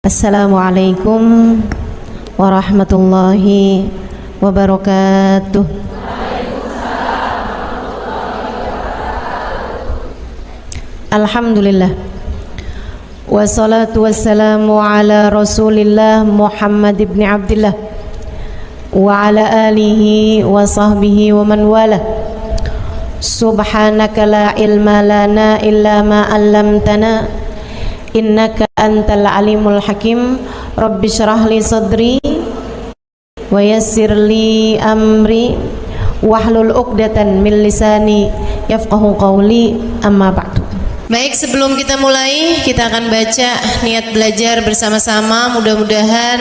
Assalamualaikum warahmatullahi wabarakatuh. Alhamdulillah, wassalatu wassalamu ala rasulillah Muhammad ibn Abdillah wa ala alihi wa sahbihi wa man wala. Subhanaka la ilma lana illa ma 'allamtana innaka antal alimul hakim. Rabbi syrah li sadri wa yassir li amri wahlul 'uqdatan min lisani yafqahu qawli. Amma ba'du. Baik, sebelum kita mulai, kita akan baca niat belajar bersama-sama. Mudah-mudahan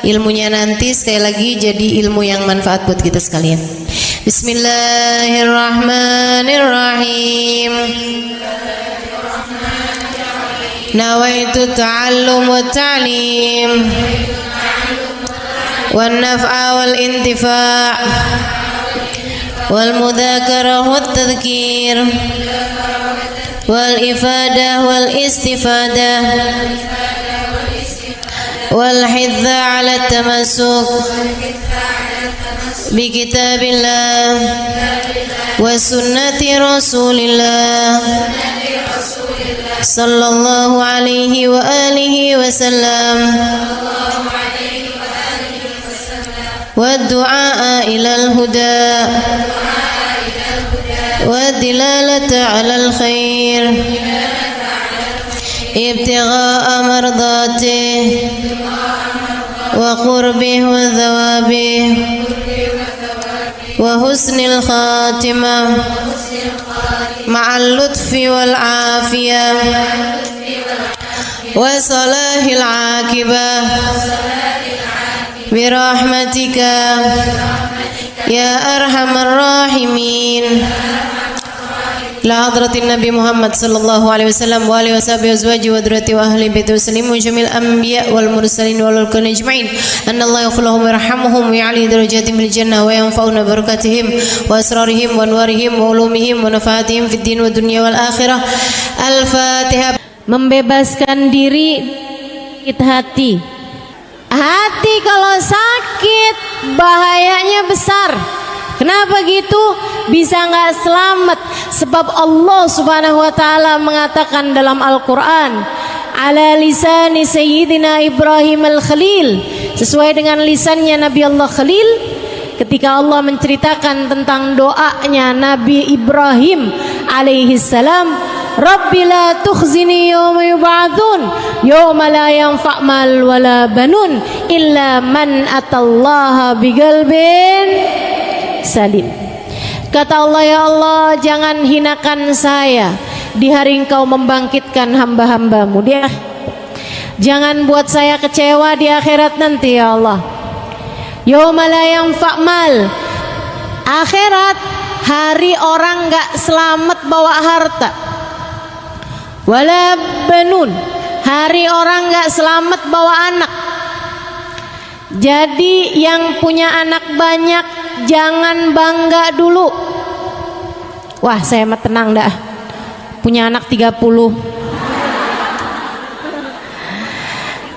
ilmunya nanti sekali lagi jadi ilmu yang manfaat buat kita sekalian. Bismillahirrahmanirrahim. Nawaitu ta'allum wa ta'lim wan naf'a wal intifa' wal mudzakarah wat tadhkir wal ifadah wal istifadah wal hidza 'ala tamassuk bi kitabillah wa sunnati rasulillah sallallahu alaihi wa alihi wasallam wa du'a ilal huda wa dilalata 'alal khair ibtigha'a mardatih wa qurbih wa thawabih wa husnil khatimah ma'al lutfi wal afiyah wa salahil aqibah birahmatika ya arhamar rahimin. La hadratin Nabi Muhammad sallallahu alaihi wasallam wa alihi washabihi azwaji wa dzurriyyati wa ahli baiti wa sallim wa jamil anbiya wal mursalin wal ulul ajma'in. Anna Allah yaghfir lahum wa yarhamhum wa ya'li darajatihim bil jannah wa yanfa'una barakatihim wa asrarihim wa anwarihim wa ulumihim wa nafaatihim fid din wa dunya wal akhirah. Al-Fatihah. Membebaskan diri hati. Hati kalau sakit bahayanya besar. Kenapa gitu? Bisa nggak selamat? Sebab Allah Subhanahu wa taala mengatakan dalam Al-Qur'an, ala lisani sayyidina Ibrahim al-Khalil, sesuai dengan lisannya Nabi Allah Khalil, ketika Allah menceritakan tentang doanya Nabi Ibrahim alaihi salam, Rabbi la tukhzini yawma yub'atsun yawma la yanfa' mal wala banun illa man atallaha biqalbin salim. Kata Allah, ya Allah, jangan hinakan saya di hari Engkau membangkitkan hamba-hambamu. Jangan buat saya kecewa di akhirat nanti, ya Allah. Yauma la yanfa' mal. Akhirat, hari orang gak selamat bawa harta. Wala banun, hari orang gak selamat bawa anak. Jadi yang punya anak banyak jangan bangga dulu. Wah, saya mah tenang dah, punya anak 30.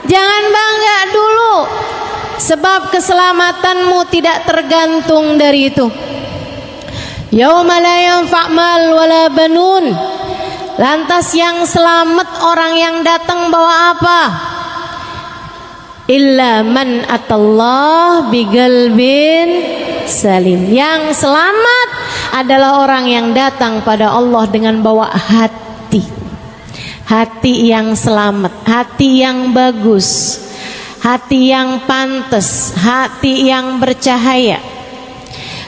Jangan bangga dulu, sebab keselamatanmu tidak tergantung dari itu. Yauma la yanfa' mal wala banun. Lantas yang selamat orang yang datang bawa apa? Illa man atallah biqalbin salim. Yang selamat adalah orang yang datang pada Allah dengan bawa hati. Hati yang selamat, hati yang bagus, hati yang pantas, hati yang bercahaya.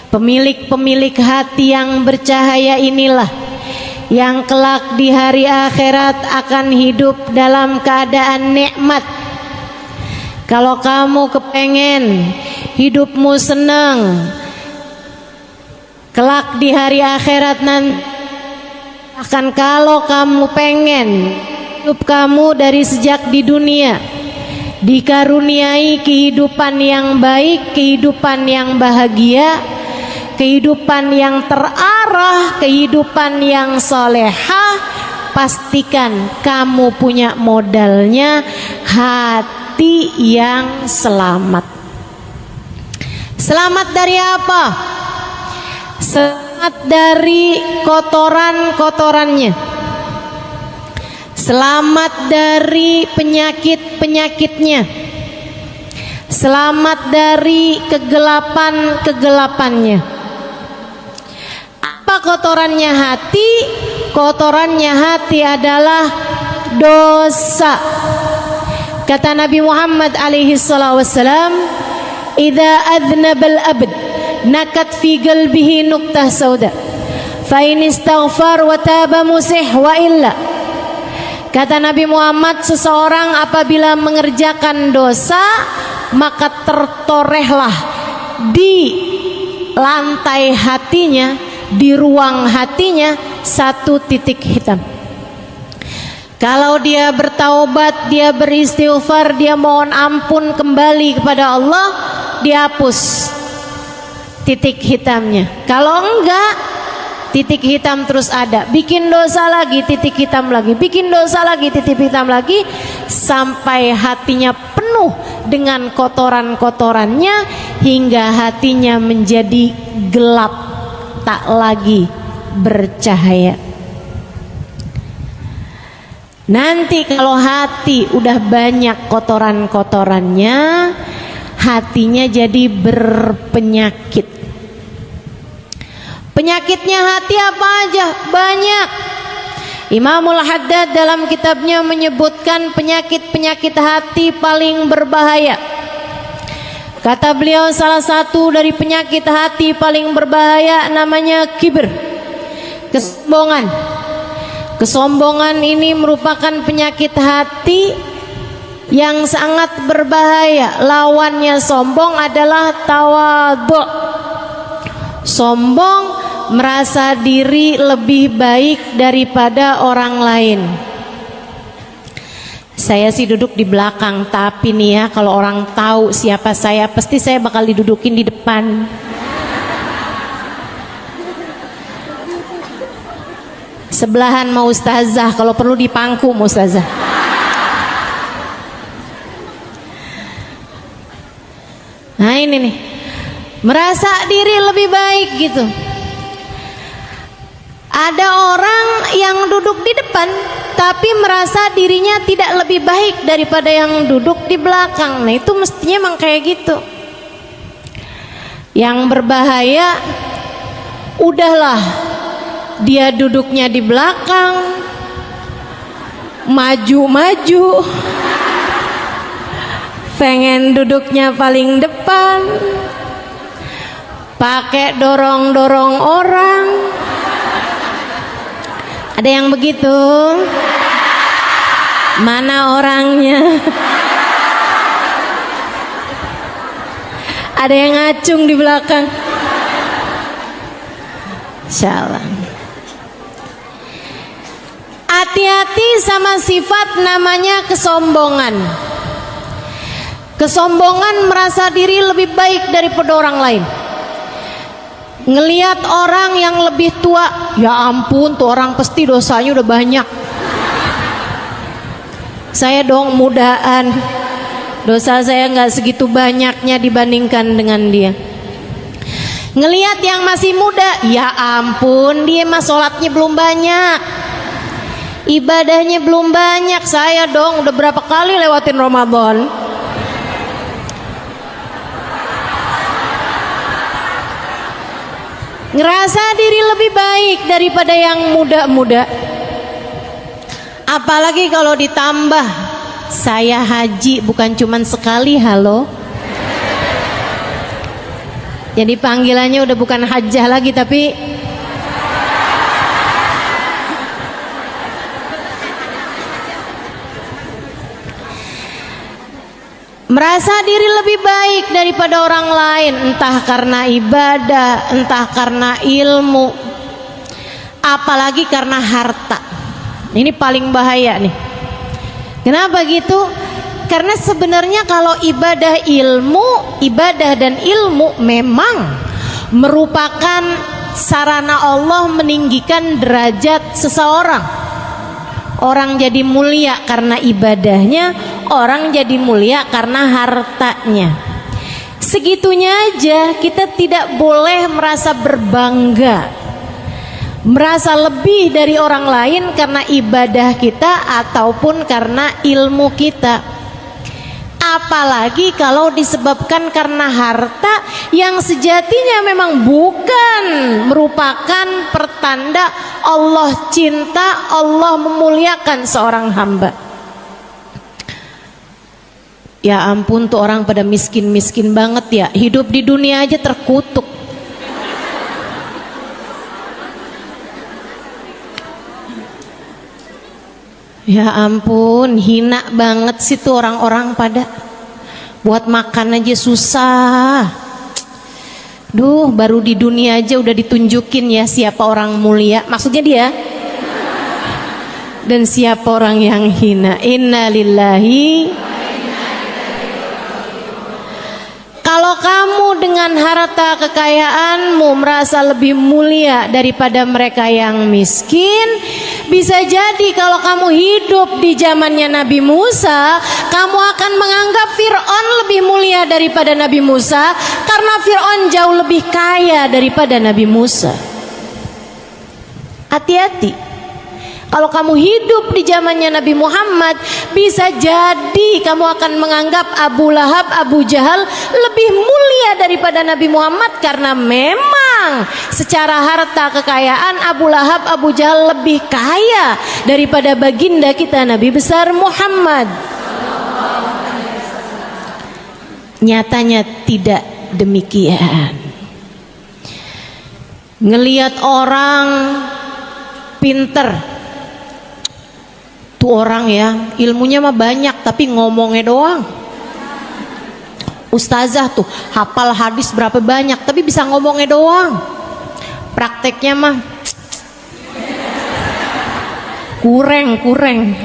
Pemilik-pemilik hati yang bercahaya inilah yang kelak di hari akhirat akan hidup dalam keadaan nikmat. Kalau kamu kepengen hidupmu senang, kelak di hari akhirat nanti akan, kalau kamu pengen hidup kamu dari sejak di dunia dikaruniai kehidupan yang baik, kehidupan yang bahagia, kehidupan yang terarah, kehidupan yang solehah, pastikan kamu punya modalnya hati. hati yang selamat. Selamat dari apa? Selamat dari kotoran-kotorannya. Selamat dari penyakit-penyakitnya. Selamat dari kegelapan-kegelapannya. Apa kotorannya hati? Kotorannya hati adalah dosa. Kata Nabi Muhammad alaihi salatu wassalam, "Idza adnabal abd nakat fi qalbihi nuqtah sauda, fa in istaghfar wa taba musih wa illa." Kata Nabi Muhammad, seseorang apabila mengerjakan dosa, maka tertorehlah di lantai hatinya, di ruang hatinya satu titik hitam. Kalau dia bertaubat, dia beristighfar, dia mohon ampun kembali kepada Allah, dihapus titik hitamnya. Kalau enggak, titik hitam terus ada. Bikin dosa lagi, titik hitam lagi. Bikin dosa lagi, titik hitam lagi, sampai hatinya penuh dengan kotoran-kotorannya, hingga hatinya menjadi gelap, tak lagi bercahaya. Nanti kalau hati udah banyak kotoran-kotorannya, hatinya jadi berpenyakit. Penyakitnya hati apa aja? Banyak. Imamul Haddad dalam kitabnya menyebutkan penyakit-penyakit hati paling berbahaya. Kata beliau, salah satu dari penyakit hati paling berbahaya namanya kibir, kesombongan. Kesombongan ini merupakan penyakit hati yang sangat berbahaya. Lawannya sombong adalah tawadhu. Sombong merasa diri lebih baik daripada orang lain. Saya sih duduk di belakang, tapi nih ya, kalau orang tahu siapa saya, pasti saya bakal didudukin di depan. Sebelahan mau ustazah, kalau perlu dipangku mau ustazah. Nah ini nih, merasa diri lebih baik gitu. Ada orang yang duduk di depan tapi merasa dirinya tidak lebih baik daripada yang duduk di belakang. Nah itu mestinya emang kayak gitu. Yang berbahaya, udahlah dia duduknya di belakang, maju-maju, pengen duduknya paling depan, pakai dorong-dorong orang. Ada yang begitu? Mana orangnya? Ada yang ngacung di belakang. Insyaallah. Hati-hati sama sifat namanya kesombongan. Kesombongan merasa diri lebih baik daripada orang lain. Ngelihat orang yang lebih tua, ya ampun tuh orang pasti dosanya udah banyak. Saya dong mudaan, dosa saya nggak segitu banyaknya dibandingkan dengan dia. Ngelihat yang masih muda, ya ampun dia mah sholatnya belum banyak, ibadahnya belum banyak. Saya dong udah berapa kali lewatin Ramadan. Ngerasa diri lebih baik daripada yang muda-muda. Apalagi kalau ditambah saya haji bukan cuman sekali, halo. Jadi panggilannya udah bukan hajjah lagi, tapi merasa diri lebih baik daripada orang lain, entah karena ibadah, entah karena ilmu, apalagi karena harta. Ini paling bahaya nih. Kenapa gitu? Karena sebenarnya kalau ibadah dan ilmu memang merupakan sarana Allah meninggikan derajat seseorang. Orang jadi mulia karena ibadahnya, orang jadi mulia karena hartanya. Segitunya aja, kita tidak boleh merasa berbangga, merasa lebih dari orang lain karena ibadah kita ataupun karena ilmu kita. Apalagi kalau disebabkan karena harta yang sejatinya memang bukan merupakan pertanda Allah cinta, Allah memuliakan seorang hamba. Ya ampun, tuh orang pada miskin-miskin banget ya, hidup di dunia aja terkutuk. Ya ampun, hina banget sih tuh orang-orang pada buat makan aja susah. Duh, baru di dunia aja udah ditunjukin ya siapa orang mulia, maksudnya dia, dan siapa orang yang hina. Innalillahi. Kalau kamu dengan harta kekayaanmu merasa lebih mulia daripada mereka yang miskin, bisa jadi kalau kamu hidup di zamannya Nabi Musa, kamu akan menganggap Fir'aun lebih mulia daripada Nabi Musa, karena Fir'aun jauh lebih kaya daripada Nabi Musa. Hati-hati. Kalau kamu hidup di zamannya Nabi Muhammad, bisa jadi kamu akan menganggap Abu Lahab, Abu Jahal lebih mulia daripada Nabi Muhammad, karena memang secara harta kekayaan Abu Lahab, Abu Jahal lebih kaya daripada baginda kita Nabi besar Muhammad. Nyatanya tidak demikian. Ngelihat orang pinter, tuh orang ya ilmunya mah banyak tapi ngomongnya doang. Ustazah tuh hafal hadis berapa banyak tapi bisa ngomongnya doang, prakteknya mah kurang.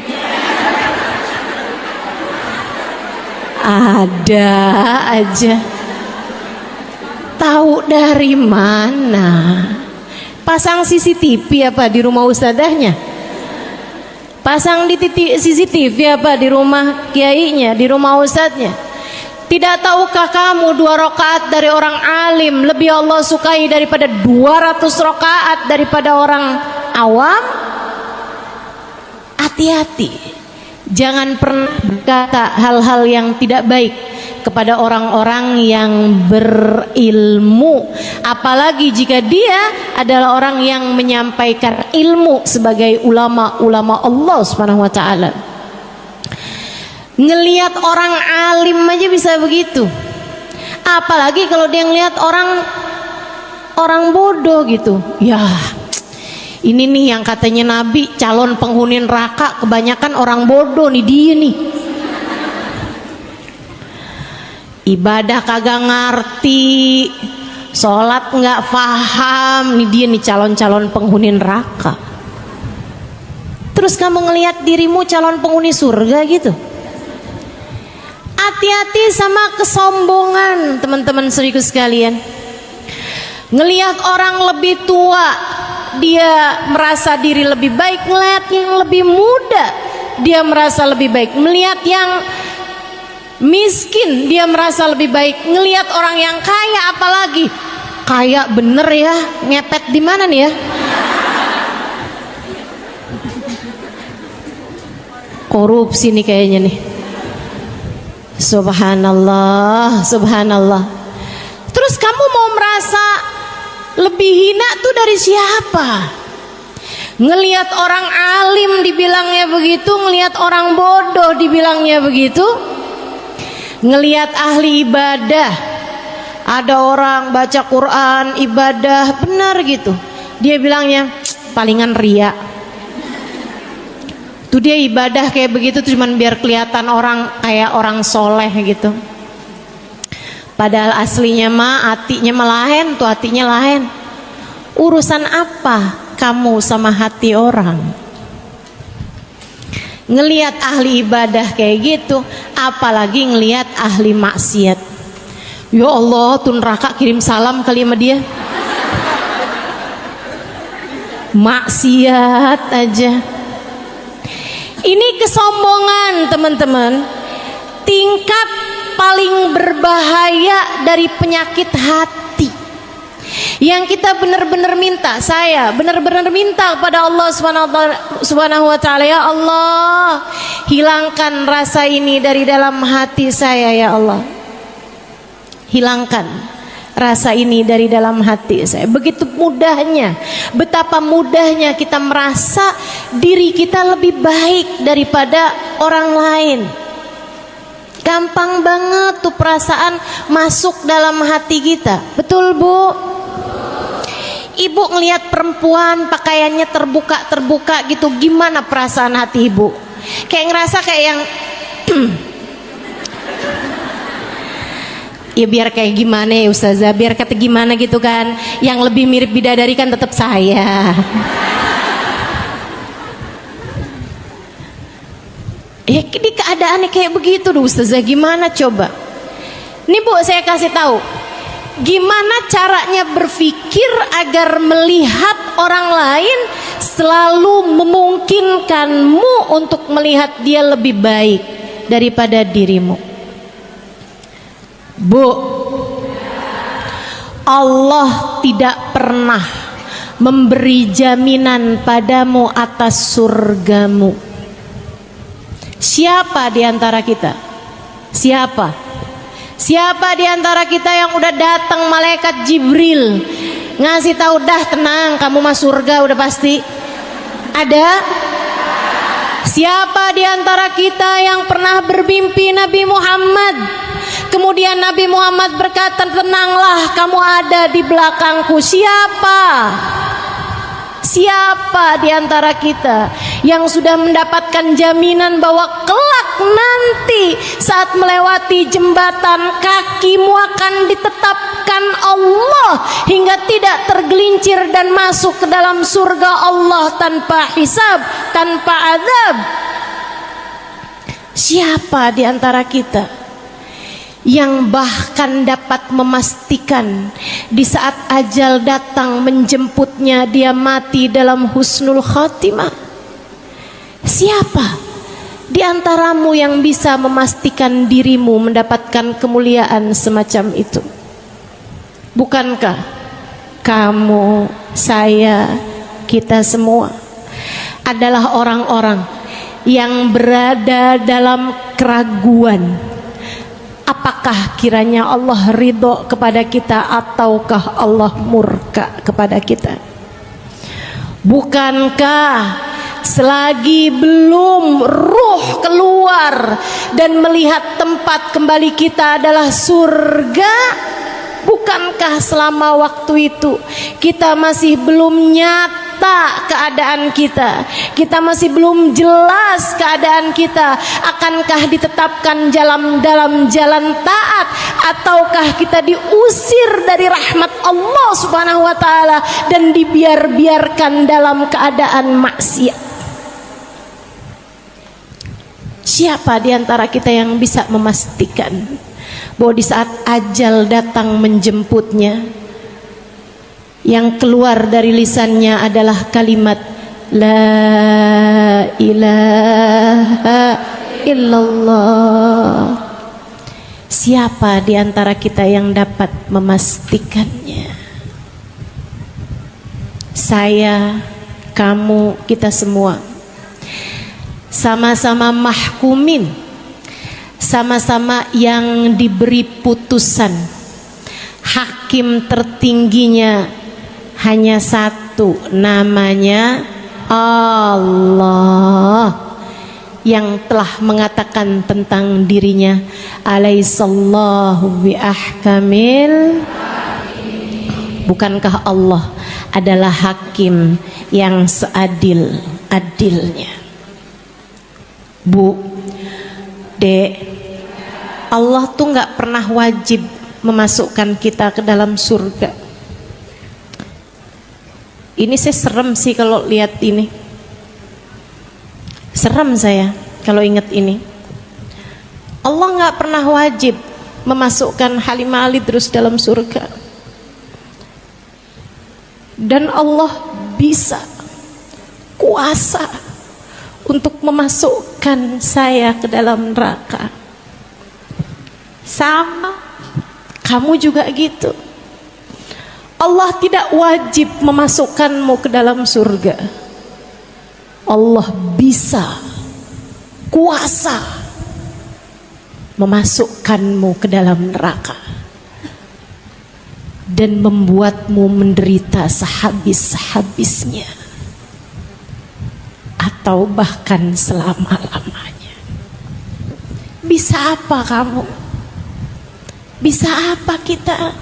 Ada aja. Tahu dari mana? Pasang CCTV apa di rumah ustazahnya? Pasang di CCTV apa di rumah kiainya, di rumah ustadznya? Tidak tahukah kamu 2 rakaat dari orang alim lebih Allah sukai daripada 200 rakaat daripada orang awam? Hati-hati, jangan pernah berkata hal-hal yang tidak baik kepada orang-orang yang berilmu, apalagi jika dia adalah orang yang menyampaikan ilmu sebagai ulama-ulama Allah Subhanahu wa taala. Ngelihat orang alim aja bisa begitu, apalagi kalau dia ngelihat orang bodoh gitu. Ya, ini nih yang katanya Nabi calon penghuni neraka, kebanyakan orang bodoh nih dia nih. Ibadah kagak ngerti, sholat nggak paham, nih dia nih calon-calon penghuni neraka. Terus kamu ngelihat dirimu calon penghuni surga gitu. Hati-hati sama kesombongan, teman-teman seriku sekalian. Ngelihat orang lebih tua, dia merasa diri lebih baik. Ngelihat yang lebih muda, dia merasa lebih baik. Melihat yang miskin, dia merasa lebih baik. Ngelihat orang yang kaya, apalagi kaya bener ya, ngepet di mana nih ya? Korupsi nih kayaknya nih. Subhanallah, subhanallah. Terus kamu mau merasa lebih hina tuh dari siapa? Ngelihat orang alim dibilangnya begitu, ngelihat orang bodoh dibilangnya begitu. Ngelihat ahli ibadah, ada orang baca Quran, ibadah benar gitu, dia bilangnya palingan ria. Tuh dia ibadah kayak begitu cuman biar kelihatan orang kayak orang soleh gitu. Padahal aslinya mah hatinya lain, tuh hatinya lain. Urusan apa kamu sama hati orang? Ngelihat ahli ibadah kayak gitu, apalagi ngelihat ahli maksiat. Ya Allah, tuh neraka kirim salam kali sama dia. Maksiat aja. Ini kesombongan, teman-teman. tingkat paling berbahaya dari penyakit hati yang kita benar-benar minta. Saya benar-benar minta kepada Allah Subhanahu wa taala, ya Allah, hilangkan rasa ini dari dalam hati saya, ya Allah. Hilangkan rasa ini dari dalam hati saya. Begitu mudahnya, betapa mudahnya kita merasa diri kita lebih baik daripada orang lain. Gampang banget tuh perasaan masuk dalam hati kita. Betul, Bu? Ibu ngelihat perempuan pakaiannya terbuka gitu, gimana perasaan hati ibu? Kayak ngerasa kayak yang ya biar kayak gimana ya Ustazah, biar kata gimana gitu kan. Yang lebih mirip bidadari kan tetap saya. Ya di keadaannya kayak begitu tuh Ustazah, gimana coba? Nih Bu, saya kasih tahu gimana caranya berpikir agar melihat orang lain selalu memungkinkanmu untuk melihat dia lebih baik daripada dirimu. Bu, Allah tidak pernah memberi jaminan padamu atas surgamu. Siapa di antara kita? Siapa di antara kita yang udah datang malaikat Jibril ngasih tahu, dah tenang, kamu masuk surga udah pasti? Ada? Siapa di antara kita yang pernah bermimpi Nabi Muhammad? Kemudian Nabi Muhammad berkata, tenanglah, kamu ada di belakangku. Siapa di antara kita yang sudah mendapatkan jaminan bahwa kelak nanti saat melewati jembatan kakimu akan ditetapkan Allah hingga tidak tergelincir dan masuk ke dalam surga Allah tanpa hisab, tanpa azab? Siapa di antara kita yang bahkan dapat memastikan di saat ajal datang menjemputnya dia mati dalam husnul khatimah? Siapa di antaramu yang bisa memastikan dirimu mendapatkan kemuliaan semacam itu? Bukankah kamu, saya, kita semua adalah orang-orang yang berada dalam keraguan, apakah kiranya Allah ridho kepada kita ataukah Allah murka kepada kita? Bukankah selagi belum ruh keluar dan melihat tempat kembali kita adalah surga, bukankah selama waktu itu kita masih belum nyata keadaan kita masih belum jelas keadaan kita? Akankah ditetapkan dalam jalan taat ataukah kita diusir dari rahmat Allah Subhanahu wa taala dan dibiarkan dalam keadaan maksiat? Siapa di antara kita yang bisa memastikan bahwa di saat ajal datang menjemputnya, yang keluar dari lisannya adalah kalimat La ilaha illallah? Siapa di antara kita yang dapat memastikannya? Saya, kamu, kita semua sama-sama mahkumin, sama-sama yang diberi putusan. Hakim tertingginya hanya satu, namanya Allah, yang telah mengatakan tentang dirinya, alaihissallahu biahkamil. Bukankah Allah adalah hakim yang seadil-adilnya? Bu, Dek, Allah tuh gak pernah wajib memasukkan kita ke dalam surga. Ini saya serem sih kalau lihat ini. Serem saya kalau ingat ini. Allah gak pernah wajib memasukkan Halimah Ali terus dalam surga. Dan Allah bisa, kuasa untuk memasukkan saya ke dalam neraka. Sama, kamu juga gitu. Allah tidak wajib memasukkanmu ke dalam surga. Allah bisa, kuasa memasukkanmu ke dalam neraka dan membuatmu menderita sehabis-habisnya atau bahkan selama-lamanya. Bisa apa kamu? Bisa apa kita?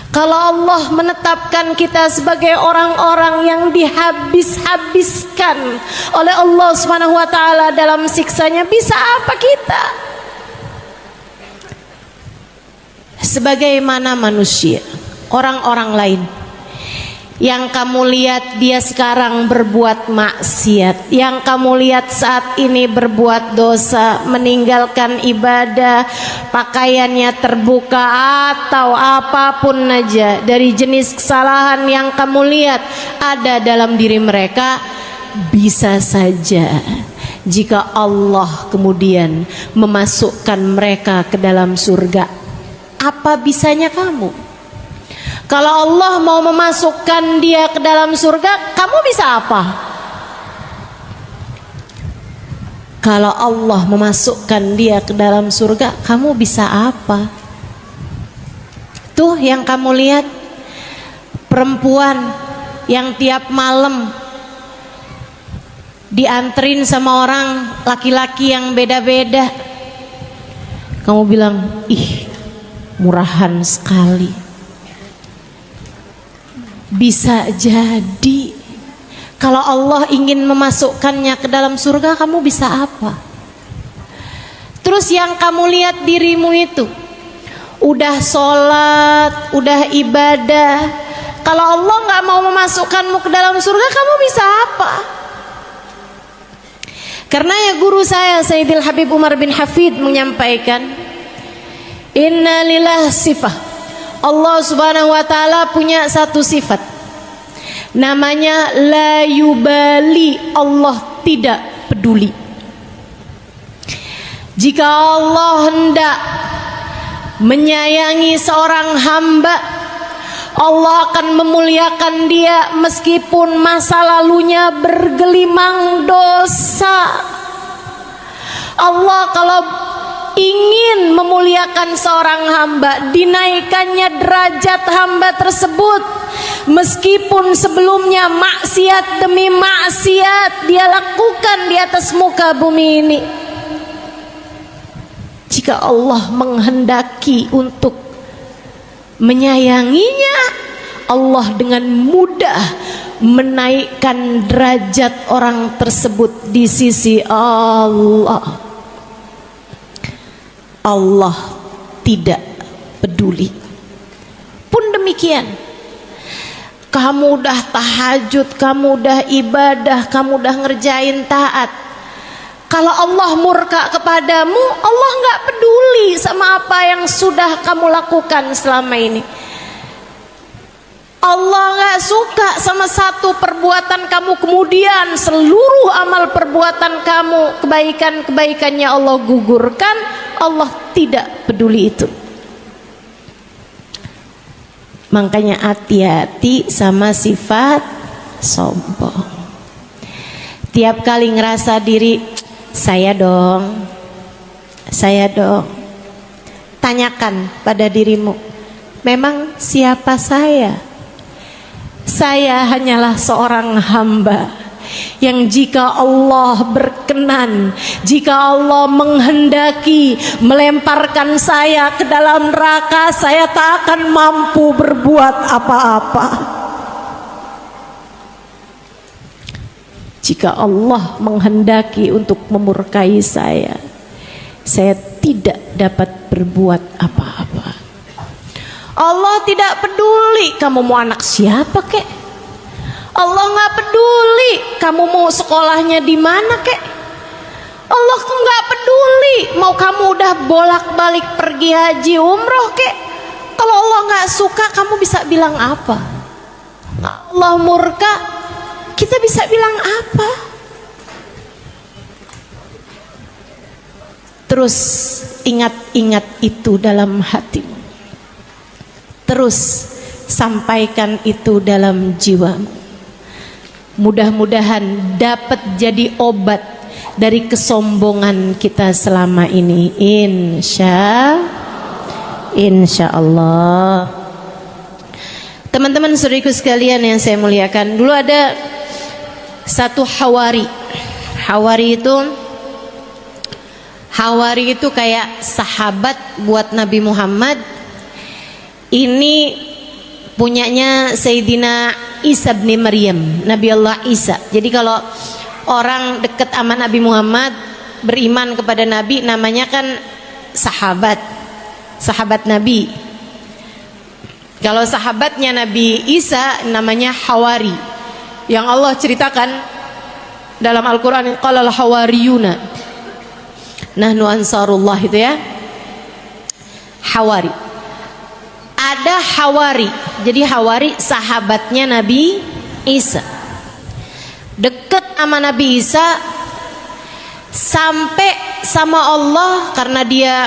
Kalau Allah menetapkan kita sebagai orang-orang yang dihabis-habiskan oleh Allah Subhanahu wa taala dalam siksanya, bisa apa kita? Sebagaimana manusia, orang-orang lain yang kamu lihat dia sekarang berbuat maksiat, yang kamu lihat saat ini berbuat dosa, meninggalkan ibadah, pakaiannya terbuka atau apapun aja dari jenis kesalahan yang kamu lihat ada dalam diri mereka, bisa saja jika Allah kemudian memasukkan mereka ke dalam surga. Apa bisanya kamu? Kalau Allah mau memasukkan dia ke dalam surga, kamu bisa apa? Kalau Allah memasukkan dia ke dalam surga, kamu bisa apa? Tuh yang kamu lihat, perempuan yang tiap malam dianterin sama orang laki-laki yang beda-beda. Kamu bilang, ih, murahan sekali. Bisa jadi kalau Allah ingin memasukkannya ke dalam surga, kamu bisa apa? Terus yang kamu lihat dirimu itu udah sholat, udah ibadah, kalau Allah nggak mau memasukkanmu ke dalam surga, kamu bisa apa? Karena ya guru saya Sayyidil Habib Umar bin Hafid menyampaikan, inna lillah sifah, Allah Subhanahu wa taala punya satu sifat namanya la yubali, Allah tidak peduli. Jika Allah hendak menyayangi seorang hamba, Allah akan memuliakan dia meskipun masa lalunya bergelimang dosa. Allah kalau ingin memuliakan seorang hamba, dinaikannya derajat hamba tersebut meskipun sebelumnya maksiat demi maksiat dia lakukan di atas muka bumi ini. Jika Allah menghendaki untuk menyayanginya, Allah dengan mudah menaikkan derajat orang tersebut di sisi Allah. Allah tidak peduli. Pun demikian, kamu udah tahajud, kamu udah ibadah, kamu udah ngerjain taat, kalau Allah murka kepadamu, Allah nggak peduli sama apa yang sudah kamu lakukan selama ini. Allah nggak suka sama satu perbuatan kamu, kemudian seluruh amal perbuatan kamu, kebaikan-kebaikannya Allah gugurkan. Allah tidak peduli itu. Makanya hati-hati sama sifat sombong. Tiap kali ngerasa diri, saya dong, tanyakan pada dirimu, memang siapa saya? Saya hanyalah seorang hamba yang jika Allah berkenan, jika Allah menghendaki melemparkan saya ke dalam neraka, saya tak akan mampu berbuat apa-apa. Jika Allah menghendaki untuk memurkai saya tidak dapat berbuat apa-apa. Allah tidak peduli kamu mau anak siapa kek. Allah nggak peduli kamu mau sekolahnya di mana kek. Allah nggak peduli mau kamu udah bolak-balik pergi haji umroh kek. Kalau Allah nggak suka, kamu bisa bilang apa? Allah murka, kita bisa bilang apa? terus ingat-ingat itu dalam hatimu. Terus sampaikan itu dalam jiwamu. Mudah-mudahan dapat jadi obat dari kesombongan kita selama ini. Insya Allah. Teman-teman saudaraku sekalian yang saya muliakan, dulu ada satu Hawari. Hawari itu kayak sahabat buat Nabi Muhammad. Ini punyanya Sayyidina Isa bin Maryam, Nabi Allah Isa. Jadi kalau orang dekat sama Nabi Muhammad, beriman kepada Nabi, namanya kan sahabat Nabi. Kalau sahabatnya Nabi Isa namanya Hawari. Yang Allah ceritakan dalam Al-Quran, qalal hawariyuna nahnu ansarullah, itu ya, Hawari. Ada Hawari. Jadi Hawari sahabatnya Nabi Isa, dekat sama Nabi Isa, sampai sama Allah karena dia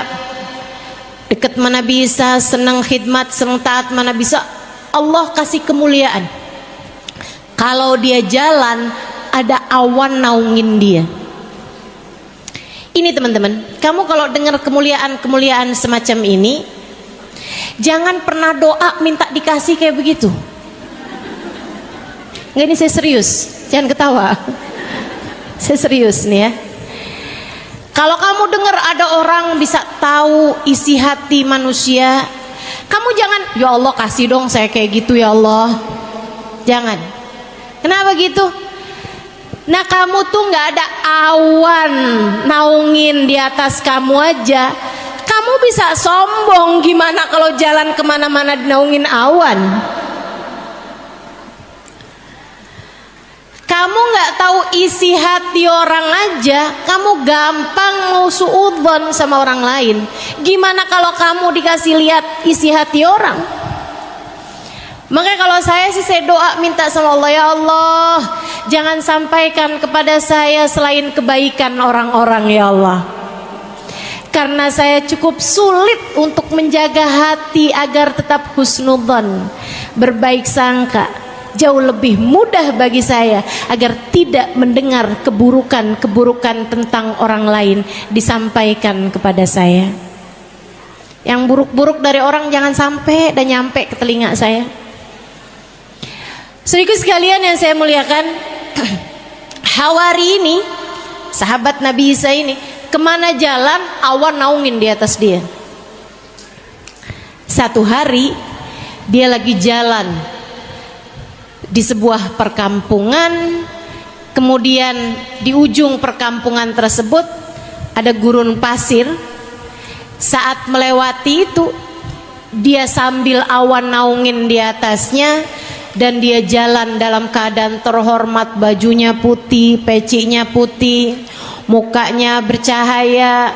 dekat sama Nabi Isa, senang khidmat, senang taat sama Nabi Isa. Allah kasih kemuliaan. Kalau dia jalan ada awan naungin dia. Ini teman-teman, kamu kalau dengar kemuliaan semacam ini, jangan pernah doa minta dikasih kayak begitu. Nggak, ini saya serius, jangan ketawa. Saya serius nih ya. Kalau kamu dengar ada orang bisa tahu isi hati manusia, kamu jangan, ya Allah kasih dong saya kayak gitu ya Allah. Jangan. Kenapa gitu? Nah, kamu tuh nggak ada awan naungin di atas kamu aja, kamu bisa sombong. Gimana kalau jalan kemana-mana dinaungin awan? Kamu nggak tahu isi hati orang aja, kamu gampang mau suudzon sama orang lain. Gimana kalau kamu dikasih lihat isi hati orang? Makanya kalau saya sih, saya doa minta sama Allah, ya Allah, jangan sampaikan kepada saya selain kebaikan orang-orang ya Allah. Karena saya cukup sulit untuk menjaga hati agar tetap husnudzon, berbaik sangka. Jauh lebih mudah bagi saya agar tidak mendengar keburukan-keburukan tentang orang lain disampaikan kepada saya. Yang buruk-buruk dari orang jangan sampai dan nyampe ke telinga saya. Saudaraku sekalian yang saya muliakan, Hawari ini, sahabat Nabi Isa ini, kemana jalan awan naungin di atas dia. Satu hari dia lagi jalan di sebuah perkampungan, kemudian di ujung perkampungan tersebut ada gurun pasir. Saat melewati itu, dia sambil awan naungin di atasnya, dan dia jalan dalam keadaan terhormat, bajunya putih, pecinya putih, mukanya bercahaya,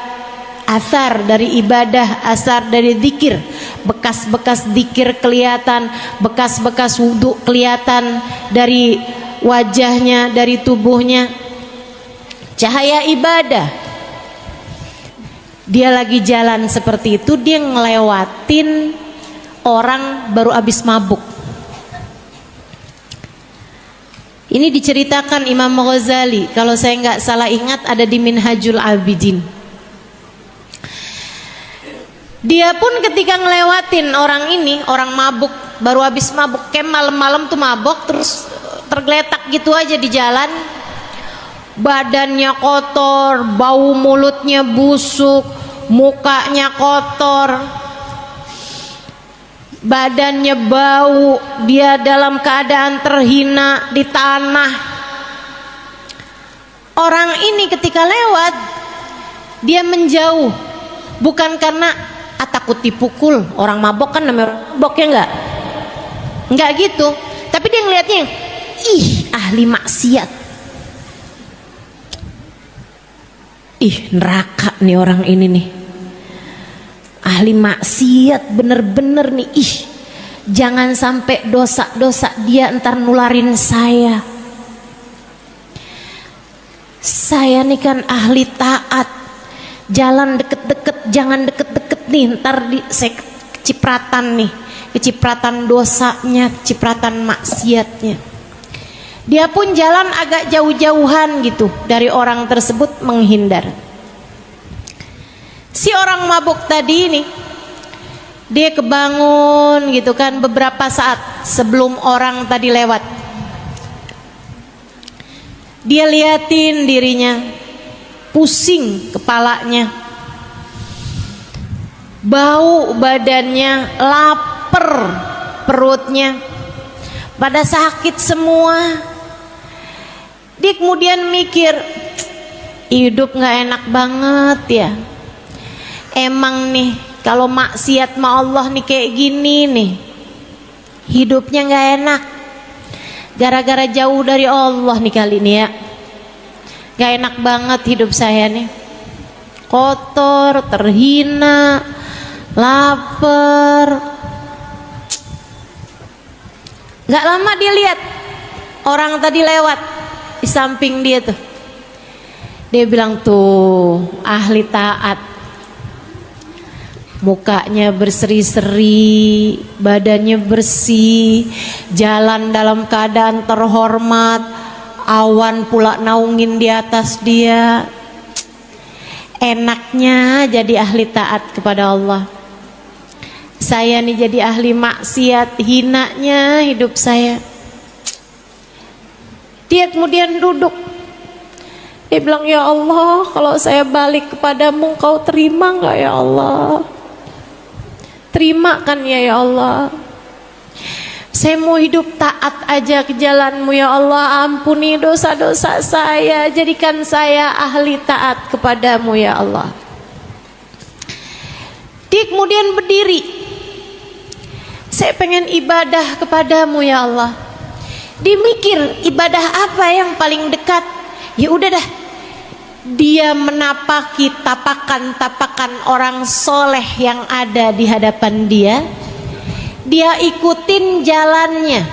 asar dari ibadah, asar dari zikir, bekas-bekas zikir kelihatan, bekas-bekas wudhu kelihatan dari wajahnya, dari tubuhnya, cahaya ibadah. Dia lagi jalan seperti itu, dia ngelewatin orang baru habis mabuk. Ini diceritakan Imam Ghazali, kalau saya nggak salah ingat ada di Minhajul Abidin. Dia pun ketika ngelewatin orang ini, orang mabuk, baru habis mabuk, kayak malam-malam tuh mabuk, terus tergeletak gitu aja di jalan. Badannya kotor, bau mulutnya busuk, mukanya kotor, badannya bau, dia dalam keadaan terhina di tanah. Orang ini ketika lewat, dia menjauh, bukan karena takut dipukul. Orang mabok kan namanya mabok, ya enggak gitu, tapi dia ngelihatnya, ih ahli maksiat, ih neraka nih orang ini nih, ahli maksiat bener-bener nih, ih jangan sampai dosa-dosa dia ntar nularin saya nih kan ahli taat, Jalan deket-deket, jangan deket-deket nih, ntar saya kecipratan nih, kecipratan dosanya, kecipratan maksiatnya. Dia pun jalan agak jauh-jauhan gitu dari orang tersebut, menghindar. Si orang mabuk tadi ini, dia kebangun gitu kan beberapa saat sebelum orang tadi lewat. Dia liatin dirinya, pusing kepalanya, bau badannya, lapar perutnya, pada sakit semua. Dia kemudian mikir, hidup gak enak banget ya. Emang nih kalau maksiat sama Allah nih kayak gini nih, hidupnya gak enak. Gara-gara jauh dari Allah nih kali ini ya, gak enak banget hidup saya nih. Kotor, terhina, lapar. Gak lama dia lihat orang tadi lewat di samping dia tuh. Dia bilang, tuh ahli taat, mukanya berseri-seri, badannya bersih, jalan dalam keadaan terhormat, awan pula naungin di atas dia. Enaknya jadi ahli taat kepada Allah. Saya nih jadi ahli maksiat, hinanya hidup saya. Dia kemudian duduk. Dia bilang, ya Allah, kalau saya balik kepadamu, Engkau terima gak ya Allah? Terima kan ya Allah? Saya mau hidup taat aja ke jalanmu ya Allah. Ampuni dosa-dosa saya, jadikan saya ahli taat kepadamu ya Allah. Dia kemudian berdiri. Saya pengen ibadah kepadamu ya Allah. Dia mikir, ibadah apa yang paling dekat? Ya udah dah, dia menapaki tapakan-tapakan orang soleh yang ada di hadapan dia. Dia ikutin jalannya,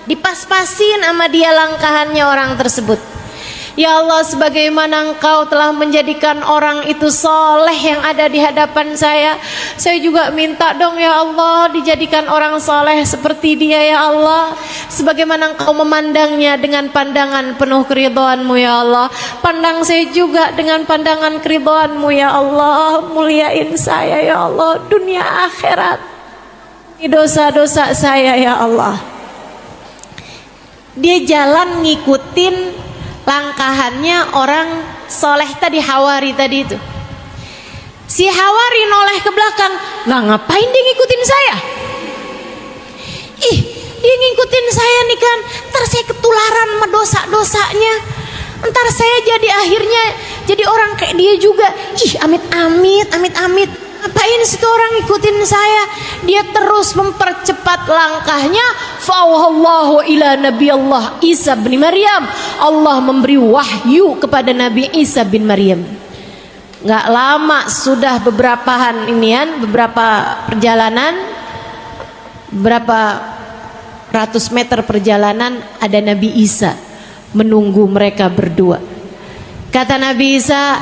dipas-pasin sama dia langkahannya orang tersebut. Ya Allah, sebagaimana Engkau telah menjadikan orang itu soleh yang ada di hadapan saya juga minta dong ya Allah, dijadikan orang soleh seperti dia ya Allah. Sebagaimana Engkau memandangnya dengan pandangan penuh keridhaan-Mu ya Allah, pandang saya juga dengan pandangan keridhaan-Mu ya Allah. Muliain saya ya Allah, dunia akhirat, dosa-dosa saya ya Allah. Dia jalan ngikutin langkahannya orang soleh tadi, Hawari tadi itu. Si Hawari noleh ke belakang, lah ngapain dia ngikutin saya? Ih, dia ngikutin saya nih kan, ntar saya ketularan sama dosa-dosanya, ntar saya jadi akhirnya jadi orang kayak dia juga. Ih, amit-amit, amit-amit. Ngapain situ orang ngikutin saya? Dia terus mempercepat langkahnya. Fa'auhallahu ila Nabi Allah Isa bin Maryam. Allah memberi wahyu kepada Nabi Isa bin Maryam. Gak lama sudah beberapa perjalanan, berapa ratus meter perjalanan, ada Nabi Isa menunggu mereka berdua. Kata Nabi Isa,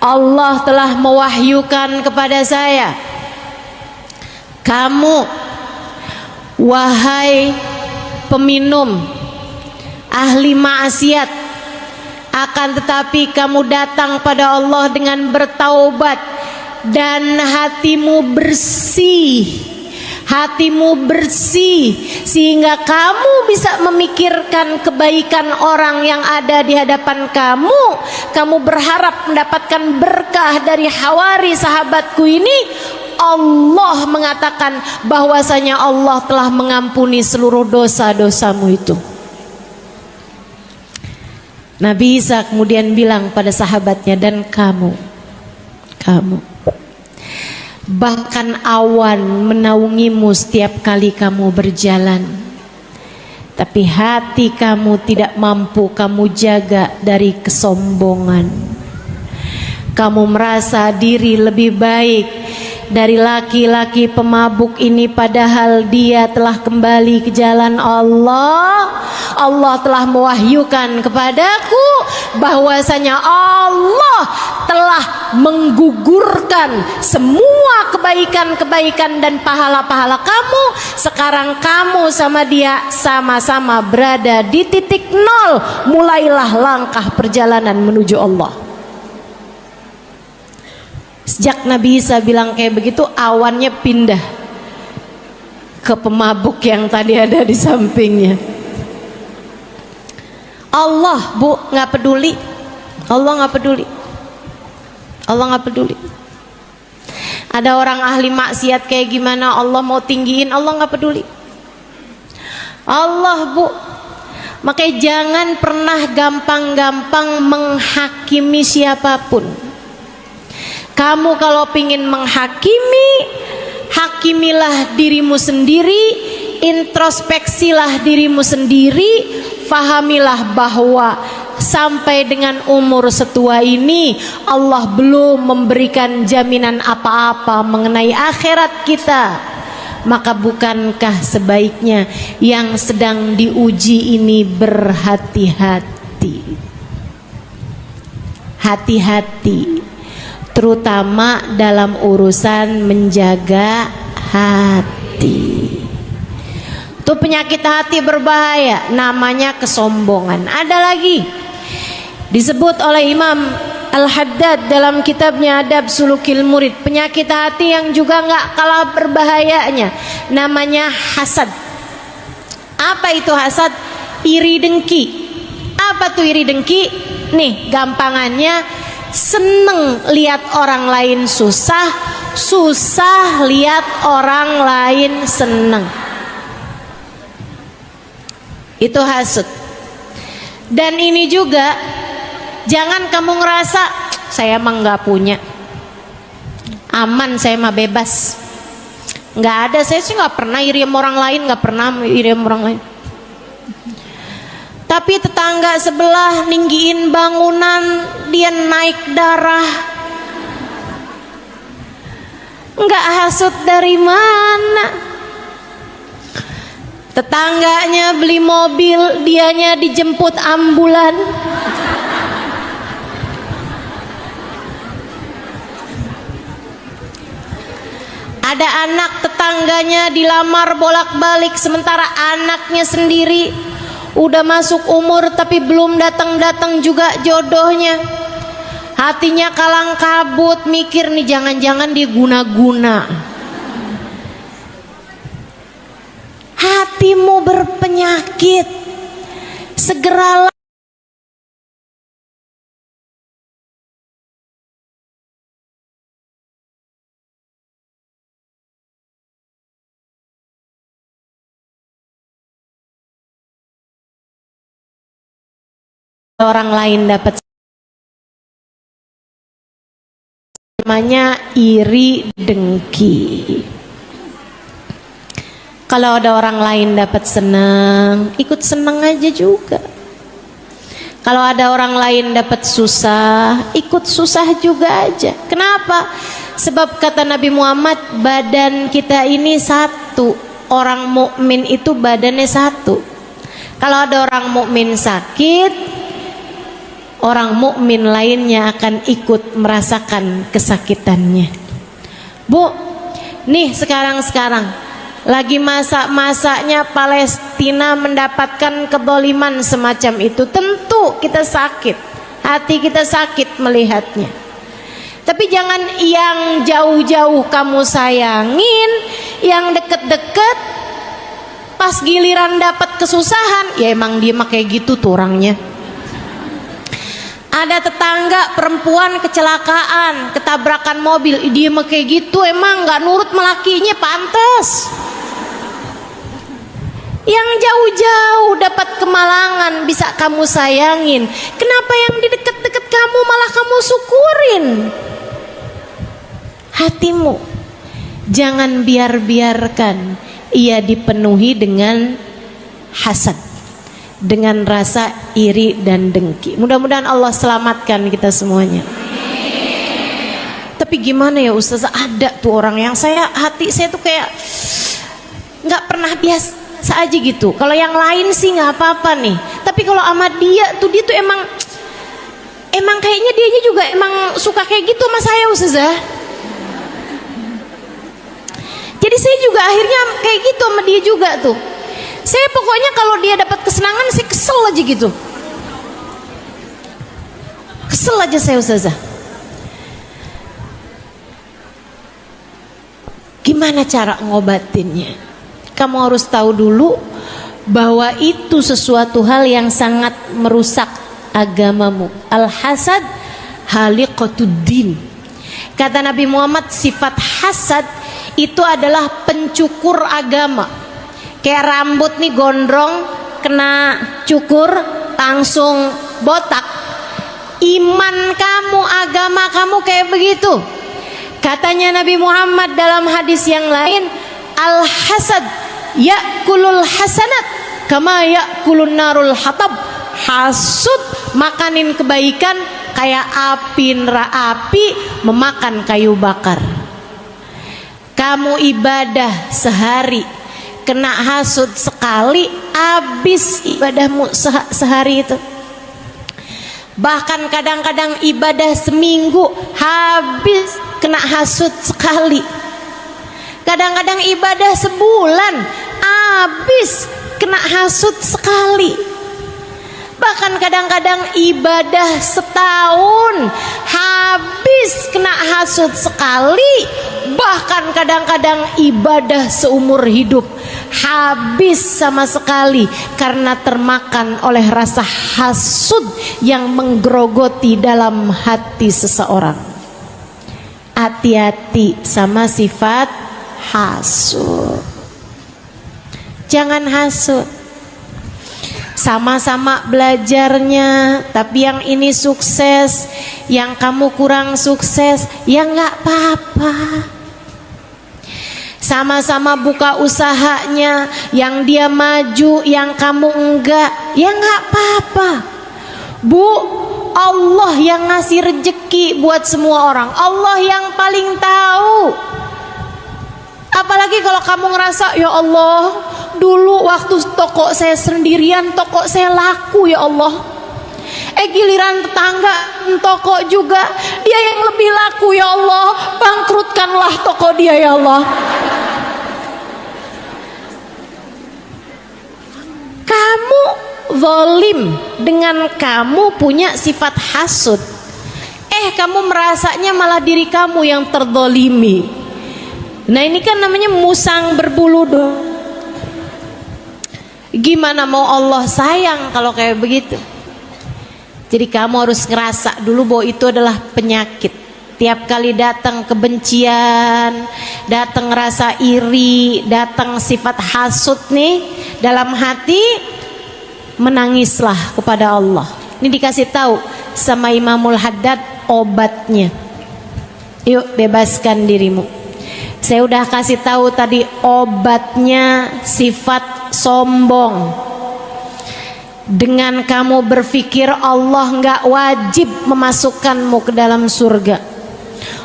Allah telah mewahyukan kepada saya, kamu wahai peminum ahli maksiat, akan tetapi kamu datang pada Allah dengan bertaubat dan hatimu bersih. Hatimu bersih sehingga kamu bisa memikirkan kebaikan orang yang ada di hadapan kamu. Kamu berharap mendapatkan berkah dari Hawari sahabatku ini. Allah mengatakan bahwasanya Allah telah mengampuni seluruh dosa-dosamu itu. Nabi Isa kemudian bilang pada sahabatnya, dan kamu bahkan awan menaungimu setiap kali kamu berjalan, tapi hati kamu tidak mampu kamu jaga dari kesombongan. Kamu merasa diri lebih baik dari laki-laki pemabuk ini, padahal dia telah kembali ke jalan Allah. Allah telah mewahyukan kepadaku bahwasanya Allah telah menggugurkan semua kebaikan-kebaikan dan pahala-pahala kamu. Sekarang kamu sama dia sama-sama berada di titik nol. Mulailah langkah perjalanan menuju Allah. Sejak Nabi Isa bilang kayak begitu, awannya pindah ke pemabuk yang tadi ada di sampingnya. Allah, Bu, nggak peduli. Allah nggak peduli. Allah nggak peduli. Ada orang ahli maksiat kayak gimana, Allah mau tinggiin, Allah nggak peduli. Allah, Bu. Makanya jangan pernah gampang-gampang menghakimi siapapun. Kamu kalau pingin menghakimi, hakimilah dirimu sendiri, introspeksilah dirimu sendiri, fahamilah bahwa sampai dengan umur setua ini Allah belum memberikan jaminan apa-apa mengenai akhirat kita. Maka bukankah sebaiknya yang sedang diuji ini berhati-hati? Hati-hati, terutama dalam urusan menjaga hati. Itu penyakit hati berbahaya, namanya kesombongan. Ada lagi disebut oleh Imam Al-Haddad dalam kitabnya Adab Sulukil Murid, penyakit hati yang juga nggak kalah berbahayanya, namanya hasad. Apa itu hasad? Iri dengki. Apa tuh iri dengki? Nih gampangannya, seneng lihat orang lain susah, susah lihat orang lain seneng. Itu hasad. Dan ini juga, jangan kamu ngerasa saya emang nggak punya, aman, saya mah bebas, nggak ada, saya sih nggak pernah iri sama orang lain, nggak pernah iri sama orang lain. Tapi tetangga sebelah ninggiin bangunan, dia naik darah, nggak hasut dari mana? Tetangganya beli mobil, dianya dijemput ambulan. Ada anak tetangganya dilamar bolak-balik, sementara anaknya sendiri udah masuk umur tapi belum datang-datang juga jodohnya. Hatinya kalang kabut, mikir nih jangan-jangan dia guna-guna. Hatimu berpenyakit, segeralah orang lain dapat, namanya iri dengki. Kalau ada orang lain dapat senang, ikut senang aja juga. Kalau ada orang lain dapat susah, ikut susah juga aja. Kenapa? Sebab kata Nabi Muhammad, badan kita ini satu. Orang mukmin itu badannya satu. Kalau ada orang mukmin sakit, orang mukmin lainnya akan ikut merasakan kesakitannya. Bu, nih sekarang lagi masa-masanya Palestina mendapatkan kedoliman semacam itu. Tentu kita sakit, hati kita sakit melihatnya. Tapi jangan yang jauh-jauh kamu sayangin, yang deket-deket pas giliran dapat kesusahan, ya emang dia mah kayak gitu tuh orangnya. Ada tetangga perempuan kecelakaan, ketabrakan mobil, dia mah kayak gitu, emang nggak nurut melakinya, pantes. Yang jauh-jauh dapat kemalangan bisa kamu sayangin, kenapa yang di dekat-dekat kamu malah kamu syukurin? Hatimu jangan biarkan ia dipenuhi dengan hasad, dengan rasa iri dan dengki. Mudah-mudahan Allah selamatkan kita semuanya. Tapi Tapi gimana ya Ustazah, ada tuh orang yang hati saya tuh kayak nggak pernah biasa aja gitu. Kalau yang lain sih nggak apa-apa nih, tapi kalau sama dia tuh emang kayaknya dianya juga emang suka kayak gitu sama saya Ustazah. Jadi saya juga akhirnya kayak gitu sama dia juga tuh. Saya pokoknya kalau dia dapat kesenangan saya kesel aja gitu. Kesel aja saya Ustazah. Gimana cara ngobatinnya? Kamu harus tahu dulu bahwa itu sesuatu hal yang sangat merusak agamamu. Al-hasad haliqatuddin. Kata Nabi Muhammad, sifat hasad itu adalah pencukur agama. Kayak rambut nih gondrong, kena cukur langsung botak. Iman kamu, agama kamu kayak begitu. Katanya Nabi Muhammad dalam hadis yang lain, al-hasad ya'kulul hasanat kama ya'kulun narul hatab. Hasud makanin kebaikan kayak api memakan kayu bakar. Kamu ibadah sehari, kena hasud sekali, habis ibadahmu sehari itu. Bahkan kadang-kadang ibadah seminggu, habis kena hasud sekali. Kadang-kadang ibadah sebulan, habis kena hasud sekali. Bahkan kadang-kadang ibadah setahun, habis kena hasud sekali. Bahkan kadang-kadang ibadah seumur hidup, habis sama sekali karena termakan oleh rasa hasud yang menggerogoti dalam hati seseorang. Hati-hati sama sifat hasud. Jangan hasud. Sama-sama belajarnya, tapi yang ini sukses, yang kamu kurang sukses, ya nggak apa-apa. Sama-sama buka usahanya, yang dia maju, yang kamu enggak, ya nggak apa-apa. Bu, Allah yang ngasih rezeki buat semua orang, Allah yang paling tahu. Apalagi kalau kamu ngerasa, ya Allah, dulu waktu toko saya sendirian, toko saya laku ya Allah. Giliran tetangga toko juga, dia yang lebih laku ya Allah. Bangkrutkanlah toko dia ya Allah. Kamu zalim dengan kamu punya sifat hasud. Kamu merasanya malah diri kamu yang terzalimi. Nah ini kan namanya musang berbulu dong. Gimana mau Allah sayang kalau kayak begitu? Jadi kamu harus ngerasa dulu bahwa itu adalah penyakit. Tiap kali datang kebencian, datang rasa iri, datang sifat hasud nih dalam hati, menangislah kepada Allah. Ini dikasih tahu sama Imamul Haddad obatnya. Yuk bebaskan dirimu. Saya udah kasih tahu tadi obatnya sifat sombong. Dengan kamu berpikir Allah nggak wajib memasukkanmu ke dalam surga,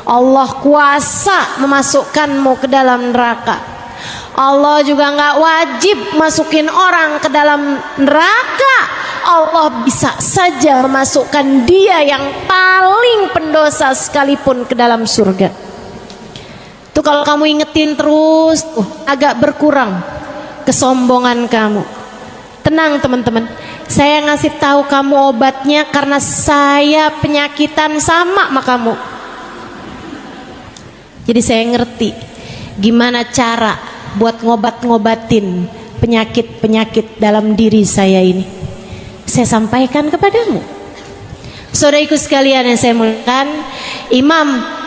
Allah kuasa memasukkanmu ke dalam neraka. Allah juga nggak wajib masukin orang ke dalam neraka. Allah bisa saja memasukkan dia yang paling pendosa sekalipun ke dalam surga. Tuh kalau kamu ingetin terus, agak berkurang kesombongan kamu. Tenang teman-teman, saya ngasih tahu kamu obatnya karena saya penyakitan sama kamu. Jadi saya ngerti gimana cara buat ngobatin penyakit-penyakit dalam diri saya ini. Saya sampaikan kepadamu. Saudaraku sekalian yang saya muliakan, Imam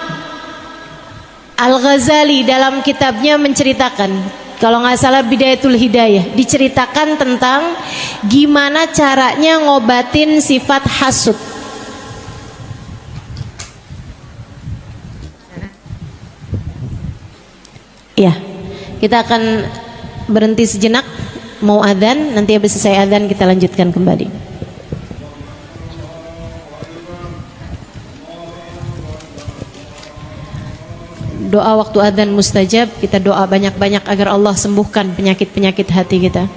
Al-Ghazali dalam kitabnya menceritakan, kalau nggak salah Bidayatul Hidayah, diceritakan tentang gimana caranya ngobatin sifat hasud. Ya, kita akan berhenti sejenak, mau adzan, nanti habis selesai adzan kita lanjutkan kembali. doa waktu adzan mustajab. Kita doa banyak-banyak agar Allah sembuhkan penyakit-penyakit hati kita.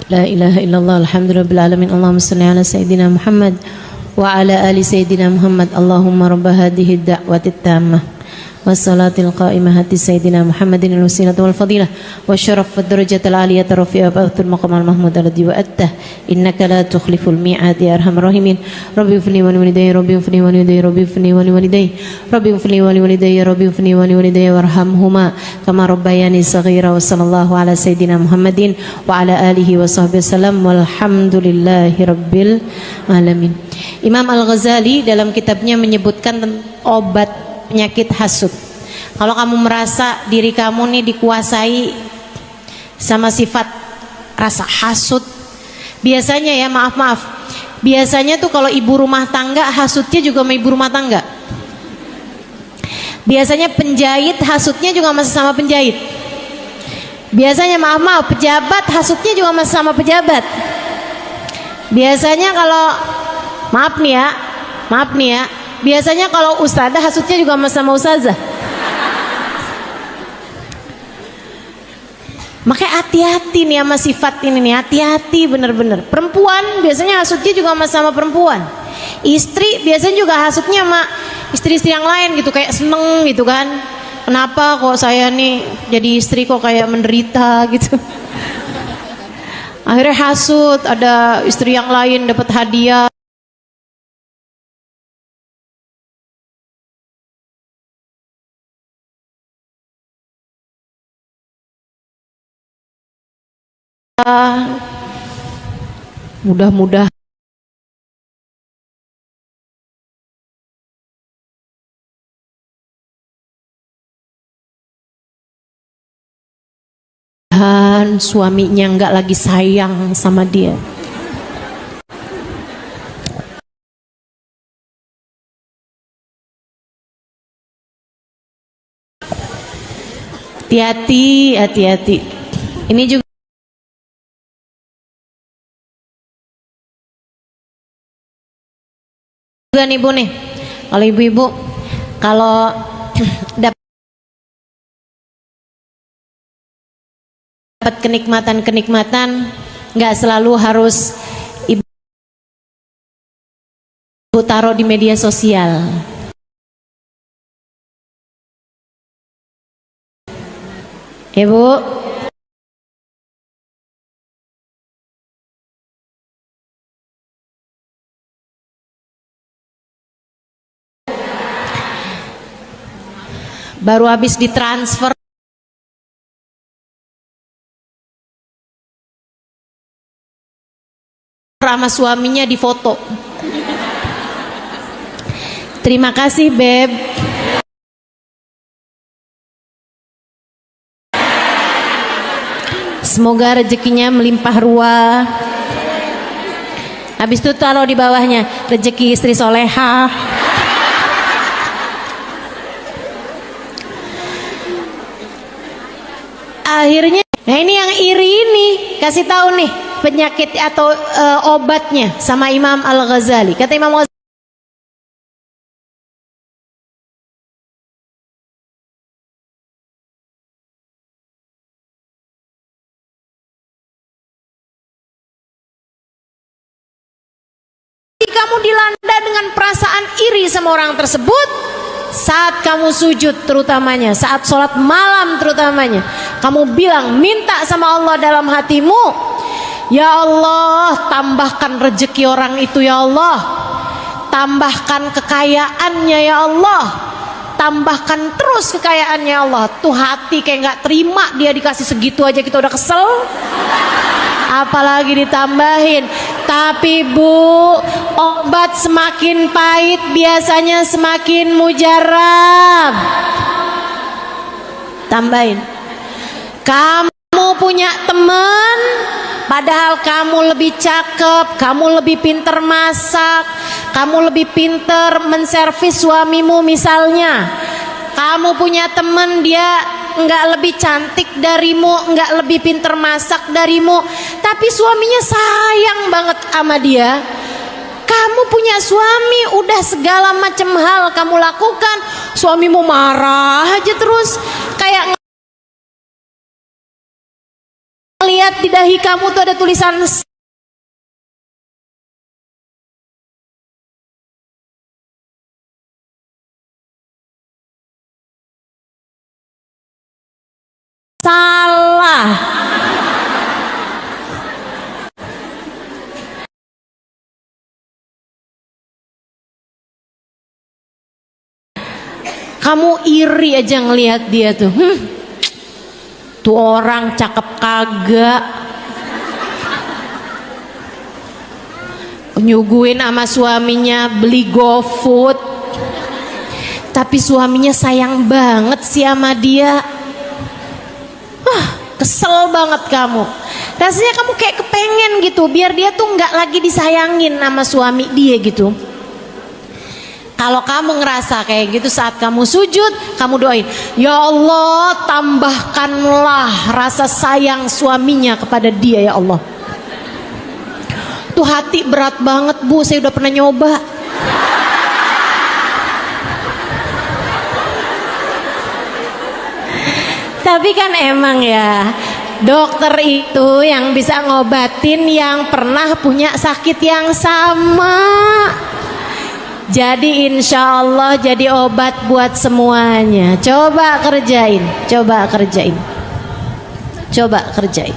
La ilaha illallah alhamdulillahil alamin. Allahumma salli ala sayyidina Muhammad wa ala ali sayyidina Muhammad. Allahumma rabb hadhihi ad-da'wati at-tammah was-salatil qa'imah ati sayyidina Muhammadin al-wasilata wal fadilah wasyaraf wad darajatal aliyata rafi'a ba'atul maqamal mahmud alladhi wa'atta innaka la tukhliful mi'ad ya arhamar rahimin. Rabbi ufni wa liwalidayya rabbi ufni wa liwalidayya rabbi ufni wa liwalidayya rabbi ufni wa liwalidayya rabbi ufni wa liwalidayya warhamhuma kama rabbayani saghira. Wa sallallahu ala sayyidina Muhammadin wa ala alihi wa sahbihi wasallam walhamdulillahi rabbil alamin. Imam Al-Ghazali dalam kitabnya menyebutkan obat penyakit hasud. Kalau kamu merasa diri kamu nih dikuasai sama sifat rasa hasud, biasanya ya maaf, biasanya tuh kalau ibu rumah tangga hasudnya juga sama ibu rumah tangga. Biasanya penjahit hasudnya juga masih sama penjahit. Biasanya maaf, pejabat hasudnya juga masih sama pejabat. Biasanya kalau maaf nih ya, biasanya kalau ustadzah hasudnya juga sama ustazah. Makanya hati-hati nih sama sifat ini nih, hati-hati bener-bener. Perempuan biasanya hasudnya juga sama perempuan. Istri biasanya juga hasudnya sama istri-istri yang lain gitu, kayak seneng gitu kan. Kenapa kok saya nih jadi istri kok kayak menderita gitu. Akhirnya hasud, ada istri yang lain dapat hadiah. Mudah-mudahan suaminya nggak lagi sayang sama dia. Hati-hati. Ini juga nih Bu nih, kalau ibu-ibu kalau dapat kenikmatan nggak selalu harus ibu taruh di media sosial. Ibu baru habis ditransfer sama suaminya di foto. Terima kasih Beb. Semoga rezekinya melimpah ruah. Habis itu taruh di bawahnya rezeki istri solehah. Akhirnya, nah ini yang iri ini kasih tahu nih penyakit atau obatnya sama Imam Al-Ghazali. Kata Imam Al-Ghazali, kamu dilanda dengan perasaan iri sama orang tersebut saat kamu sujud, terutamanya saat sholat malam, terutamanya kamu bilang, minta sama Allah dalam hatimu, ya Allah tambahkan rezeki orang itu, ya Allah tambahkan kekayaannya, ya Allah tambahkan terus kekayaannya, ya Allah. Tuh hati kayak nggak terima, dia dikasih segitu aja kita udah kesel, apalagi ditambahin. Tapi Bu, obat semakin pahit biasanya semakin mujarab. Tambahin, kamu punya teman, padahal kamu lebih cakep, kamu lebih pinter masak, kamu lebih pinter menservis suamimu misalnya. Kamu punya teman, dia nggak lebih cantik darimu, nggak lebih pinter masak darimu, tapi suaminya sayang banget sama dia. Kamu punya suami, udah segala macam hal kamu lakukan, suamimu marah aja terus, kayak lihat di dahi kamu tuh ada tulisan salah. Kamu iri aja ngelihat dia tuh. Tuh orang cakep kagak, nyuguhin sama suaminya beli GoFood, tapi suaminya sayang banget sih sama dia. Kesel banget kamu, rasanya kamu kayak kepengen gitu biar dia tuh nggak lagi disayangin sama suami dia gitu. Kalau kamu ngerasa kayak gitu saat kamu sujud, kamu doain, ya Allah tambahkanlah rasa sayang suaminya kepada dia ya Allah. Tuh hati berat banget Bu, saya udah pernah nyoba. Tapi kan emang ya, dokter itu yang bisa ngobatin yang pernah punya sakit yang sama. Jadi insya Allah jadi obat buat semuanya. Coba kerjain, coba kerjain, coba kerjain.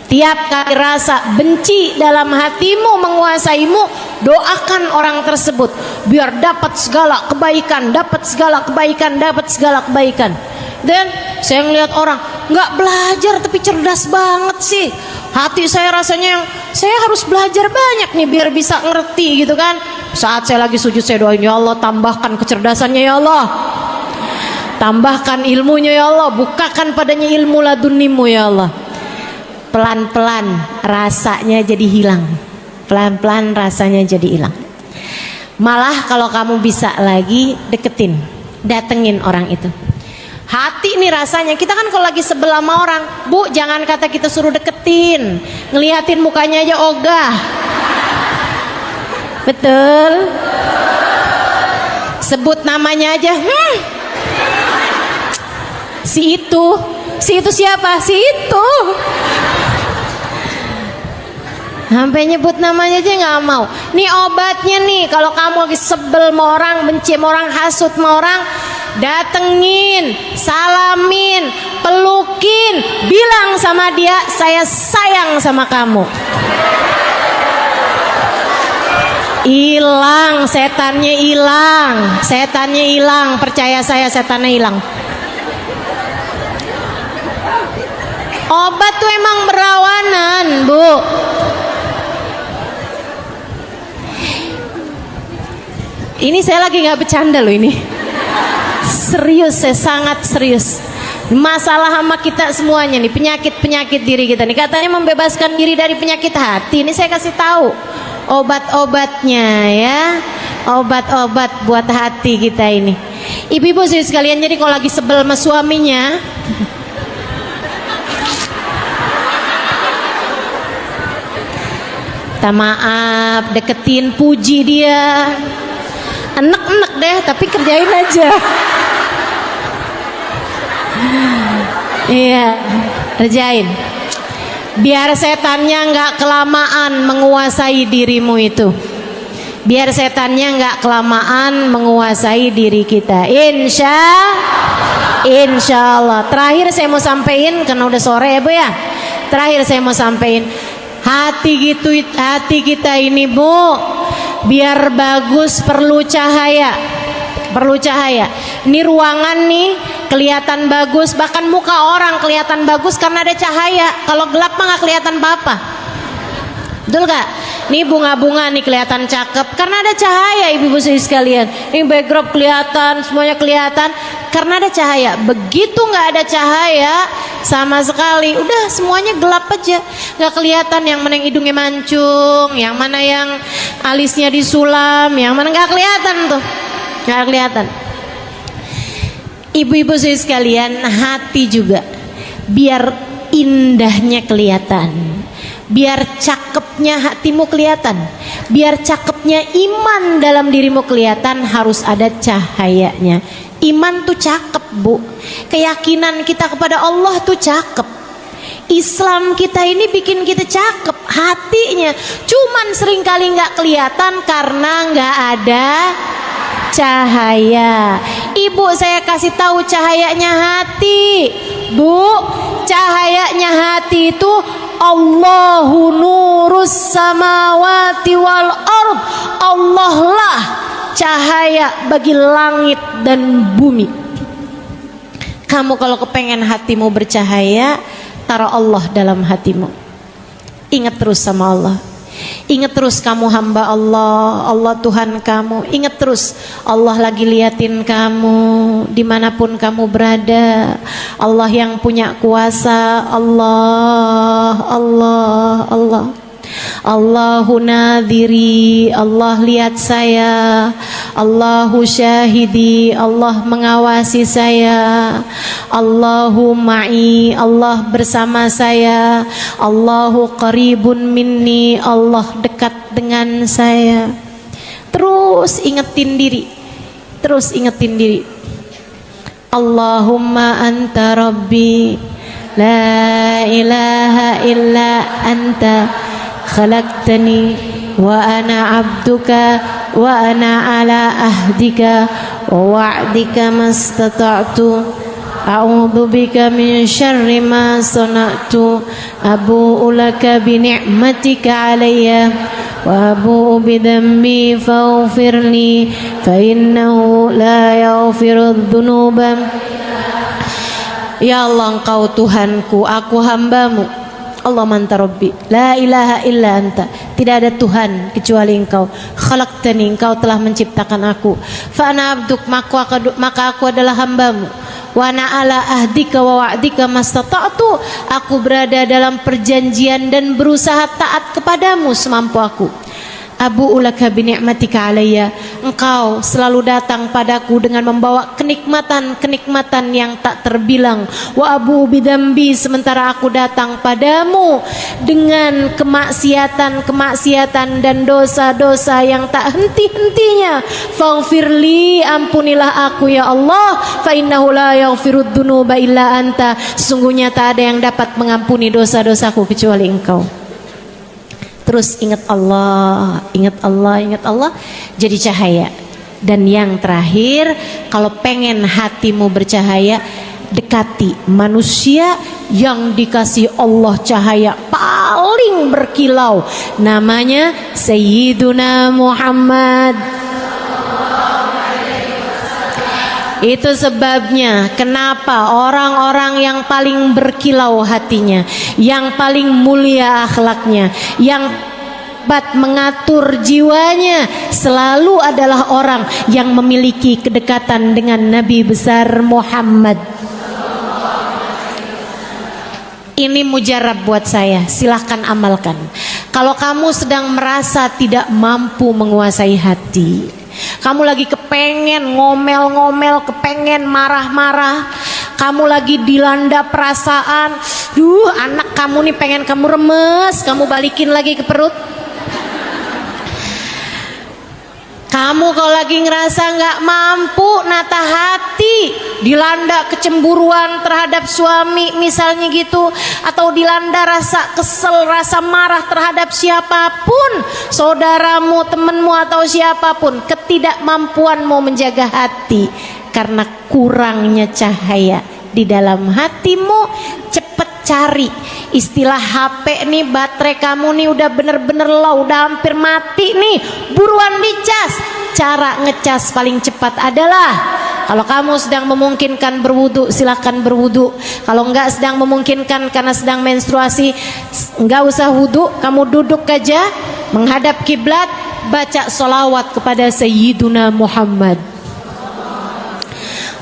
Tiap kali rasa benci dalam hatimu menguasaimu, doakan orang tersebut biar dapat segala kebaikan, dapat segala kebaikan, dapat segala kebaikan. Dan saya ngelihat orang nggak belajar tapi cerdas banget sih. Hati saya rasanya yang saya harus belajar banyak nih biar bisa ngerti gitu kan. Saat saya lagi sujud saya doain, ya Allah tambahkan kecerdasannya ya Allah, tambahkan ilmunya ya Allah, bukakan padanya ilmu ladunimu ya Allah. Pelan-pelan rasanya jadi hilang, pelan-pelan rasanya jadi hilang. Malah kalau kamu bisa lagi deketin, datengin orang itu. Hati nih rasanya, kita kan kalau lagi sebel sama orang, Bu jangan kata kita suruh deketin, ngeliatin mukanya aja ogah. Betul. Sebut namanya aja, si itu siapa? Si itu. Sampai nyebut namanya aja nggak mau. Nih obatnya nih, kalau kamu lagi sebel sama orang, benci sama orang, hasut sama orang, datengin, salamin, pelukin, bilang sama dia, saya sayang sama kamu. Hilang setannya, hilang setannya, hilang, percaya saya, setannya hilang. Obat tuh emang berawanan Bu. Ini saya lagi nggak bercanda loh, ini serius, saya sangat serius. Masalah sama kita semuanya nih, penyakit diri kita nih, katanya membebaskan diri dari penyakit hati. Ini saya kasih tahu obat-obatnya ya, obat-obat buat hati kita ini. Ibu-ibu sekalian, jadi kalau lagi sebel sama suaminya, minta maaf, deketin, puji dia, enek-enek deh, tapi kerjain aja. Iya, kerjain. Biar setannya nggak kelamaan menguasai dirimu itu. Biar setannya nggak kelamaan menguasai diri kita. Insya Allah. Terakhir saya mau sampaikan, karena udah sore ya Bu ya. Terakhir saya mau sampaikan, hati kita ini Bu, biar bagus perlu cahaya. Perlu cahaya. Ini ruangan nih kelihatan bagus, bahkan muka orang kelihatan bagus karena ada cahaya. Kalau gelap mah nggak kelihatan apa-apa. Betul gak? Nih bunga-bunga nih kelihatan cakep karena ada cahaya, ibu-ibu sekalian. Ini backdrop kelihatan, semuanya kelihatan karena ada cahaya. Begitu nggak ada cahaya sama sekali, udah semuanya gelap aja, nggak kelihatan yang mana yang hidungnya mancung, yang mana yang alisnya disulam, yang mana nggak kelihatan tuh, nggak kelihatan. Ibu-ibu sekalian, hati juga biar indahnya kelihatan, biar cakepnya hatimu kelihatan, biar cakepnya iman dalam dirimu kelihatan, harus ada cahayanya. Iman tuh cakep, Bu. Keyakinan kita kepada Allah tuh cakep. Islam kita ini bikin kita cakep hatinya. Cuman seringkali nggak kelihatan karena nggak ada cahaya. Ibu, saya kasih tahu cahayanya hati, Bu. Cahayanya hati itu Allahu nurus samawati wal ard. Allah lah cahaya bagi langit dan bumi. Kamu kalau kepengen hatimu bercahaya, taruh Allah dalam hatimu. Ingat terus sama Allah. Ingat terus kamu hamba Allah, Allah Tuhan kamu. Ingat terus Allah lagi liatin kamu dimanapun kamu berada. Allah yang punya kuasa. Allah, Allah, Allah. Allahu nadhiri, Allah lihat saya. Allahu syahidi, Allah mengawasi saya. Allahu ma'i, Allah bersama saya. Allahu qaribun minni, Allah dekat dengan saya. Terus ingetin diri, terus ingetin diri. Allahumma anta rabbi, la ilaha illa anta khalaqtani wa ana abduka wa ana ala ahdika wa wa'dika mastata'tu a'udzu bika min syarri ma sana'tu abu'u laka bi ni'matika 'alayya wa abu'u bi dhanbi faghfirli fa innahu la yaghfiru dzunuba. Ya Allah, Engkau Tuhanku, aku hambamu. Allah manta Rabbi, la ilaha illa anta, tidak ada Tuhan kecuali Engkau. Khalaqtani, Engkau telah menciptakan aku. Fa ana abduk, maka aku adalah hambamu. Wa ana ala ahdika wa wa'dika mastata'tu, aku berada dalam perjanjian dan berusaha taat kepadamu semampu aku. Abu ulaka bi ni'matika 'alayya, Engkau selalu datang padaku dengan membawa kenikmatan-kenikmatan yang tak terbilang. Wa abu bidambi, sementara aku datang padamu dengan kemaksiatan dan dosa-dosa yang tak henti-hentinya. Faghfirli, ampunilah aku ya Allah. Fa innahu la yaghfirud dzunuba illa anta, sesungguhnya tak ada yang dapat mengampuni dosa-dosaku kecuali Engkau. Terus ingat Allah, ingat Allah, ingat Allah, jadi cahaya. Dan yang terakhir, kalau pengen hatimu bercahaya, dekati manusia yang dikasih Allah cahaya paling berkilau, namanya Sayyiduna Muhammad. Itu sebabnya kenapa orang-orang yang paling berkilau hatinya, yang paling mulia akhlaknya, yang dapat mengatur jiwanya, selalu adalah orang yang memiliki kedekatan dengan Nabi besar Muhammad. Ini mujarab buat saya, silahkan amalkan. Kalau kamu sedang merasa tidak mampu menguasai hati, kamu lagi kepengen ngomel-ngomel, kepengen marah-marah, kamu lagi dilanda perasaan, anak kamu nih pengen kamu remes, kamu balikin lagi ke perut. Kamu kalau lagi ngerasa nggak mampu nata hati, dilanda kecemburuan terhadap suami misalnya gitu, atau dilanda rasa kesel, rasa marah terhadap siapapun, saudaramu, temanmu atau siapapun, ketidakmampuanmu menjaga hati karena kurangnya cahaya di dalam hatimu, cepet cari. Istilah HP nih, baterai kamu nih udah bener-bener low, udah hampir mati nih, buruan dicas. Cara ngecas paling cepat adalah, kalau kamu sedang memungkinkan berwudu, silakan berwudu. Kalau enggak sedang memungkinkan karena sedang menstruasi, enggak usah wudu, kamu duduk aja, menghadap kiblat, baca sholawat kepada Sayyiduna Muhammad.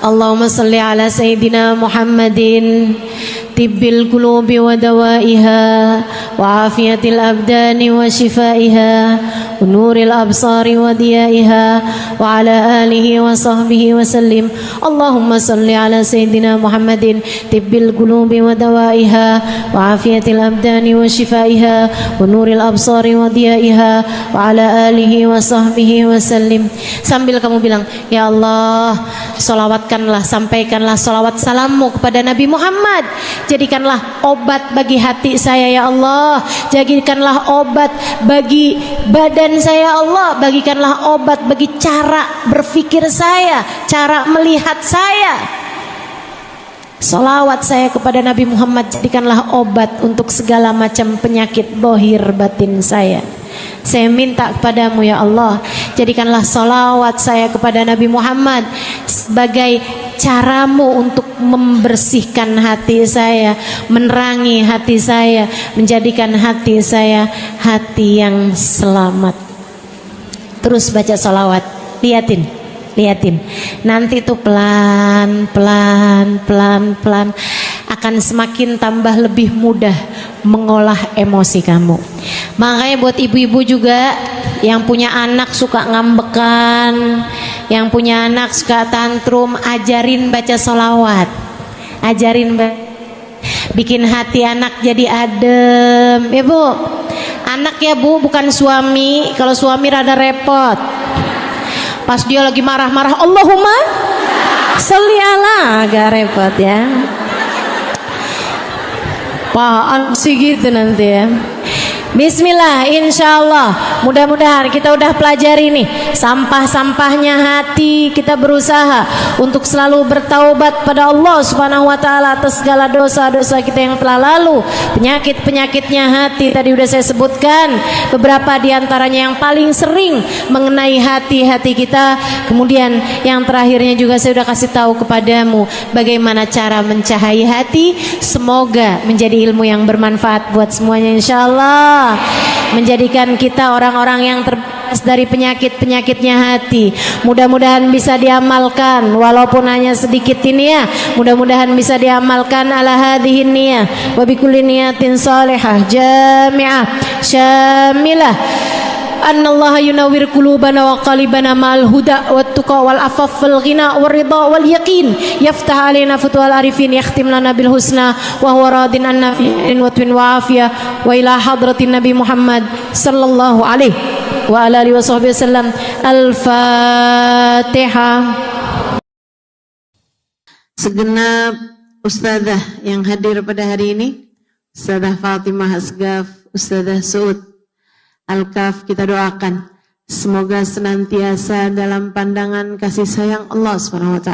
Allahumma salli ala Sayyidina Muhammadin tibbil qulubi wa dawaiha wa afiyatil abdani wa shifaiha wa nuril absari wa diyaiha wa ala alihi wa sahbihi wa sallim. Allahumma salli ala Sayyidina Muhammadin tibbil qulubi wa dawaiha wa afiyatil abdani wa shifaiha wa nuril absari wa diyaiha wa ala alihi wa sahbihi wa sallim. Sambil kamu bilang, ya Allah, sholawatkanlah, sampaikanlah sholawat salammu kepada Nabi Muhammad. Jadikanlah obat bagi hati saya ya Allah. Jadikanlah obat bagi badan saya ya Allah. Bagikanlah obat bagi cara berpikir saya, cara melihat saya. Sholawat saya kepada Nabi Muhammad jadikanlah obat untuk segala macam penyakit bohir batin saya. Saya minta kepadamu ya Allah, jadikanlah sholawat saya kepada Nabi Muhammad sebagai caramu untuk membersihkan hati saya, menerangi hati saya, menjadikan hati saya hati yang selamat. Terus baca sholawat, liatin, nanti tuh pelan akan semakin tambah lebih mudah mengolah emosi kamu. Makanya buat ibu-ibu juga yang punya anak suka ngambekan, yang punya anak suka tantrum, ajarin baca sholawat, bikin hati anak jadi adem ya Bu. Anak ya Bu, bukan suami. Kalau suami rada repot, pas dia lagi marah-marah Allahumma sholli ala, agak repot ya. Apaan sih gitu nanti ya. Bismillah, insya Allah mudah-mudahan kita udah pelajari nih sampah-sampahnya hati. Kita berusaha untuk selalu bertaubat pada Allah Subhanahu wa Ta'ala atas segala dosa-dosa kita yang telah lalu. Penyakit-penyakitnya hati tadi udah saya sebutkan beberapa diantaranya yang paling sering mengenai hati-hati kita. Kemudian yang terakhirnya juga saya udah kasih tahu kepadamu bagaimana cara mencahai hati. Semoga menjadi ilmu yang bermanfaat buat semuanya insya Allah, menjadikan kita orang-orang yang terbebas dari penyakit-penyakitnya hati. Mudah-mudahan bisa diamalkan walaupun hanya sedikit ini ya. Mudah-mudahan bisa diamalkan ala hadhihi niyah wa bikulli niyatin salihah jami'ah syamilah. Annallaha yunawwir qulubana wa qalibana ma'al huda wat tuqa wal afaf wal ghina war ridha wal yaqin yaftah alaina futuhal arifin yakhtim lana bil husna wa huwa radin anna fi watwin wa afiyah wa ila hadratin Nabi Muhammad sallallahu alaihi wa ala alihi washabbihi wasallam. Al-Fatihah. Segenap ustazah yang hadir pada hari ini, Ustazah Fatimah Asgaf, Ustazah Suud Al-Kaf, kita doakan semoga senantiasa dalam pandangan kasih sayang Allah SWT,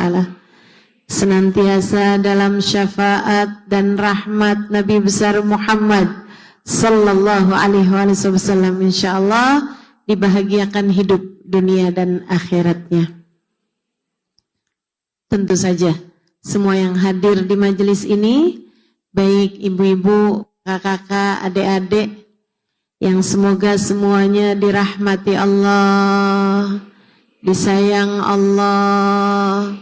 senantiasa dalam syafaat dan rahmat Nabi besar Muhammad sallallahu alaihi wasallam, insyaallah dibahagiakan hidup dunia dan akhiratnya. Tentu saja semua yang hadir di majelis ini, baik ibu-ibu, kakak-kakak, adik-adik, yang semoga semuanya dirahmati Allah, disayang Allah,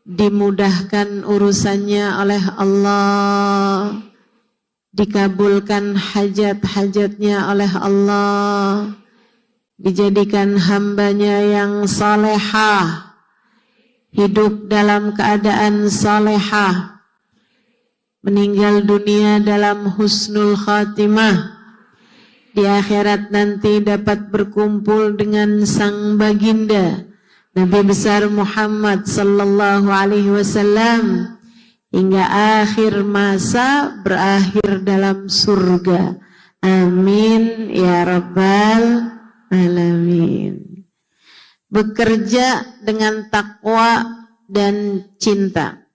dimudahkan urusannya oleh Allah, dikabulkan hajat-hajatnya oleh Allah, dijadikan hambanya yang salehah, hidup dalam keadaan salehah, meninggal dunia dalam husnul khatimah, di akhirat nanti dapat berkumpul dengan sang baginda Nabi besar Muhammad sallallahu alaihi wasallam hingga akhir masa berakhir dalam surga. Amin ya rabbal alamin. Bekerja dengan takwa dan cinta,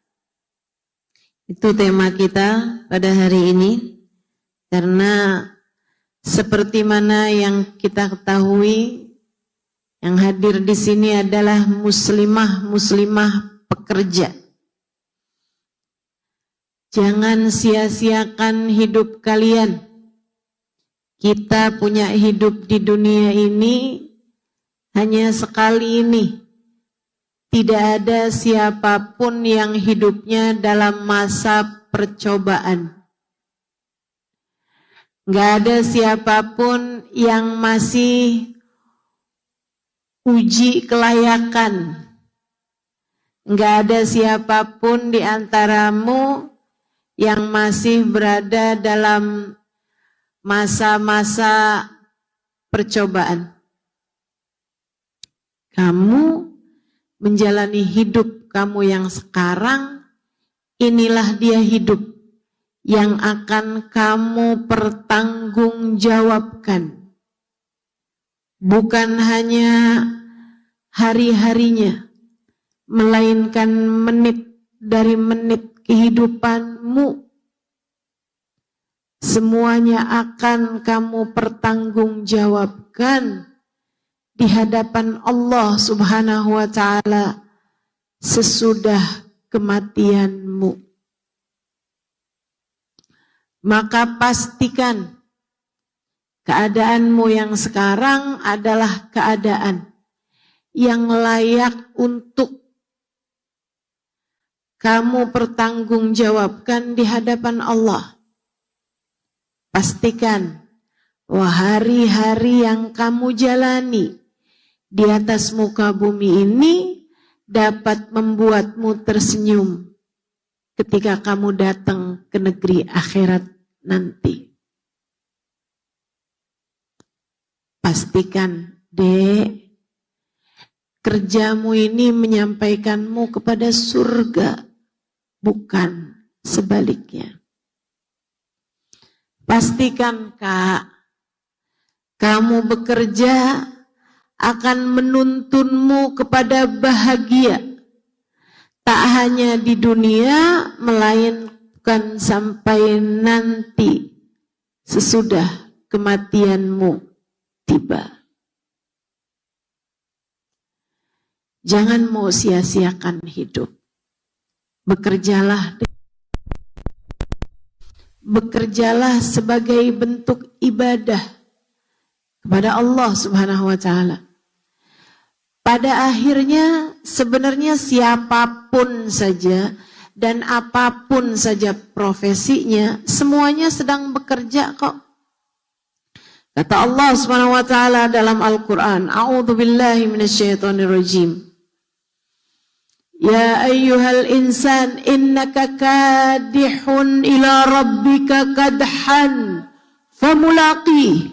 itu tema kita pada hari ini. Karena seperti mana yang kita ketahui, yang hadir di sini adalah muslimah pekerja. Jangan sia-siakan hidup kalian Kita punya hidup di dunia ini hanya sekali ini. Tidak ada siapapun yang hidupnya dalam masa percobaan. Nggak ada siapapun yang masih uji kelayakan. Nggak ada siapapun di antaramu yang masih berada dalam masa-masa percobaan. Kamu menjalani hidup kamu yang sekarang, inilah dia hidup yang akan kamu pertanggungjawabkan. Bukan hanya hari-harinya, melainkan menit dari menit kehidupanmu. Semuanya akan kamu pertanggungjawabkan di hadapan Allah Subhanahu wa ta'ala sesudah kematianmu. Maka pastikan keadaanmu yang sekarang adalah keadaan yang layak untuk kamu pertanggungjawabkan di hadapan Allah. Pastikan bahwa hari-hari yang kamu jalani di atas muka bumi ini dapat membuatmu tersenyum ketika kamu datang ke negeri akhirat nanti. Pastikan, Dek, kerjamu ini menyampaikanmu kepada surga, bukan sebaliknya. Pastikan, Kak, kamu bekerja akan menuntunmu kepada bahagia. Tak hanya di dunia, melainkan sampai nanti sesudah kematianmu tiba. Jangan mau sia-siakan hidup. Bekerjalah sebagai bentuk ibadah kepada Allah Subhanahu wa ta'ala. Pada akhirnya sebenarnya siapapun saja dan apapun saja profesinya, semuanya sedang bekerja kok. Kata Allah Subhanahu wa ta'ala dalam Al-Quran, A'udzu billahi minasyaitonir rajim. Ya ayyuhal insan innaka kadihun ila rabbika kadhan famulaqih.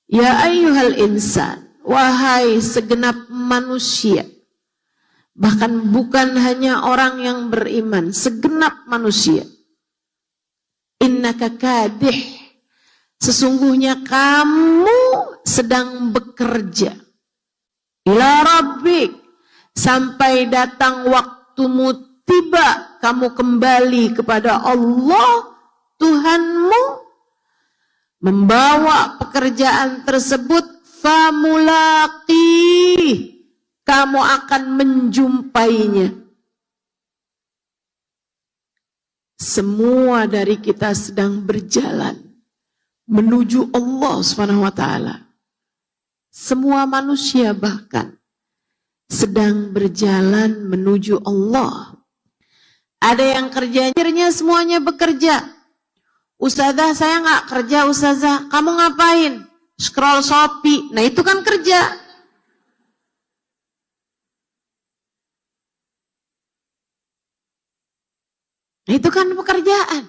Ya ayyuhal insan, wahai segenap manusia, bahkan bukan hanya orang yang beriman, segenap manusia. Innaka kadih, sesungguhnya kamu sedang bekerja. Ila rabbik, sampai datang waktumu tiba, kamu kembali kepada Allah, Tuhanmu, membawa pekerjaan tersebut, famulaqi, kamu akan menjumpainya. Semua dari kita sedang berjalan menuju Allah Subhanahu wa ta'ala. Semua manusia bahkan sedang berjalan menuju Allah. Ada yang kerjanya semuanya bekerja. Ustazah, saya nggak kerja, Ustazah. Kamu ngapain? Scroll Shopee. Nah, itu kan kerja. Nah, itu kan pekerjaan.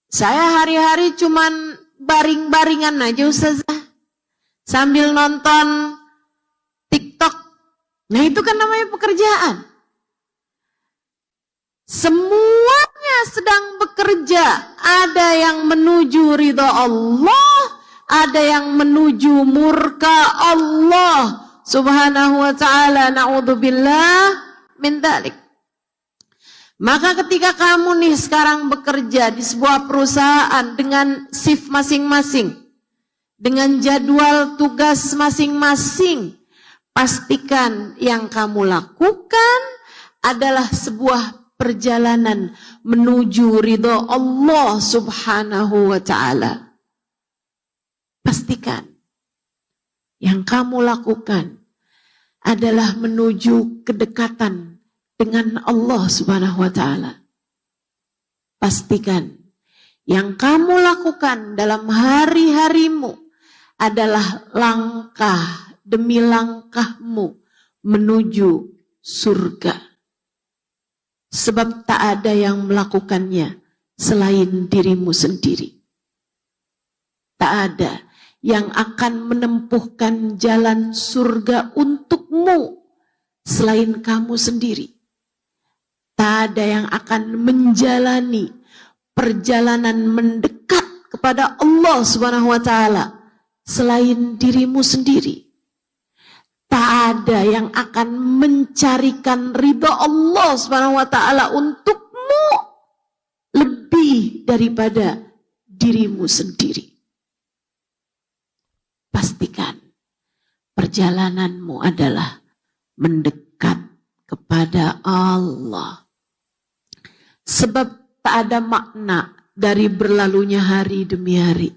Saya hari-hari cuman baring-baringan aja, Ustazah. Sambil nonton TikTok. Nah, itu kan namanya pekerjaan. Semuanya sedang bekerja. Ada yang menuju ridha Allah, ada yang menuju murka Allah Subhanahu wa ta'ala. Na'udzubillah min dzalik. Maka ketika kamu nih sekarang bekerja di sebuah perusahaan dengan shift masing-masing, dengan jadwal tugas masing-masing, pastikan yang kamu lakukan adalah sebuah perjalanan menuju ridho Allah Subhanahu wa ta'ala. Pastikan yang kamu lakukan adalah menuju kedekatan dengan Allah Subhanahu wa ta'ala. Pastikan yang kamu lakukan dalam hari-harimu adalah langkah demi langkahmu menuju surga. Sebab tak ada yang melakukannya selain dirimu sendiri. Tak ada yang akan menempuhkan jalan surga untukmu selain kamu sendiri. Tak ada yang akan menjalani perjalanan mendekat kepada Allah Subhanahu wa ta'ala selain dirimu sendiri. Tak ada yang akan mencarikan ridha Allah Subhanahu wa ta'ala untukmu lebih daripada dirimu sendiri. Pastikan perjalananmu adalah mendekat kepada Allah. Sebab tak ada makna dari berlalunya hari demi hari.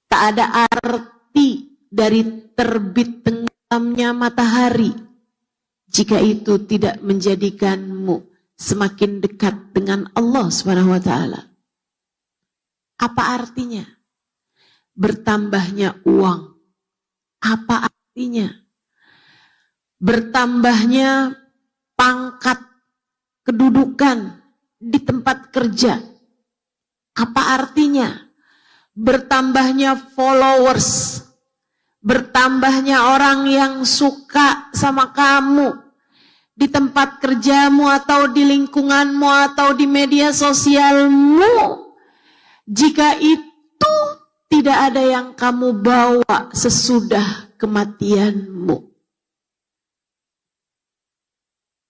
Tak ada arti dari terbit tenggelamnya matahari jika itu tidak menjadikanmu semakin dekat dengan Allah Subhanahu wa ta'ala. Apa artinya? Bertambahnya uang. Apa artinya? Bertambahnya pangkat, kedudukan di tempat kerja. Apa artinya? Bertambahnya followers, bertambahnya orang yang suka sama kamu di tempat kerjamu atau di lingkunganmu atau di media sosialmu. Jika itu tidak ada yang kamu bawa sesudah kematianmu.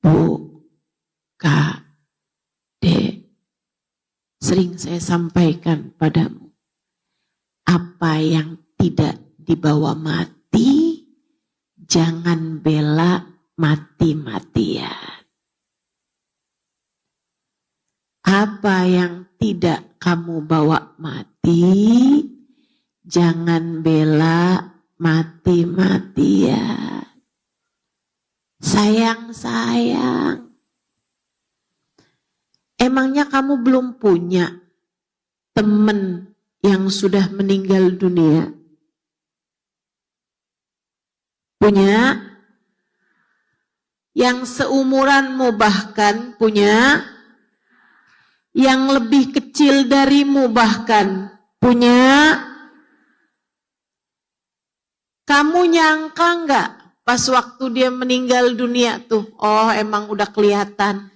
Bu, Kak, Dek, sering saya sampaikan padamu, apa yang tidak dibawa mati, jangan bela mati-matian. Apa yang tidak kamu bawa mati, jangan bela mati-matian. Sayang-sayang. Emangnya kamu belum punya teman yang sudah meninggal dunia? Punya? Yang seumuranmu bahkan punya? Yang lebih kecil darimu bahkan punya? Kamu nyangka enggak pas waktu dia meninggal dunia tuh, oh emang udah kelihatan.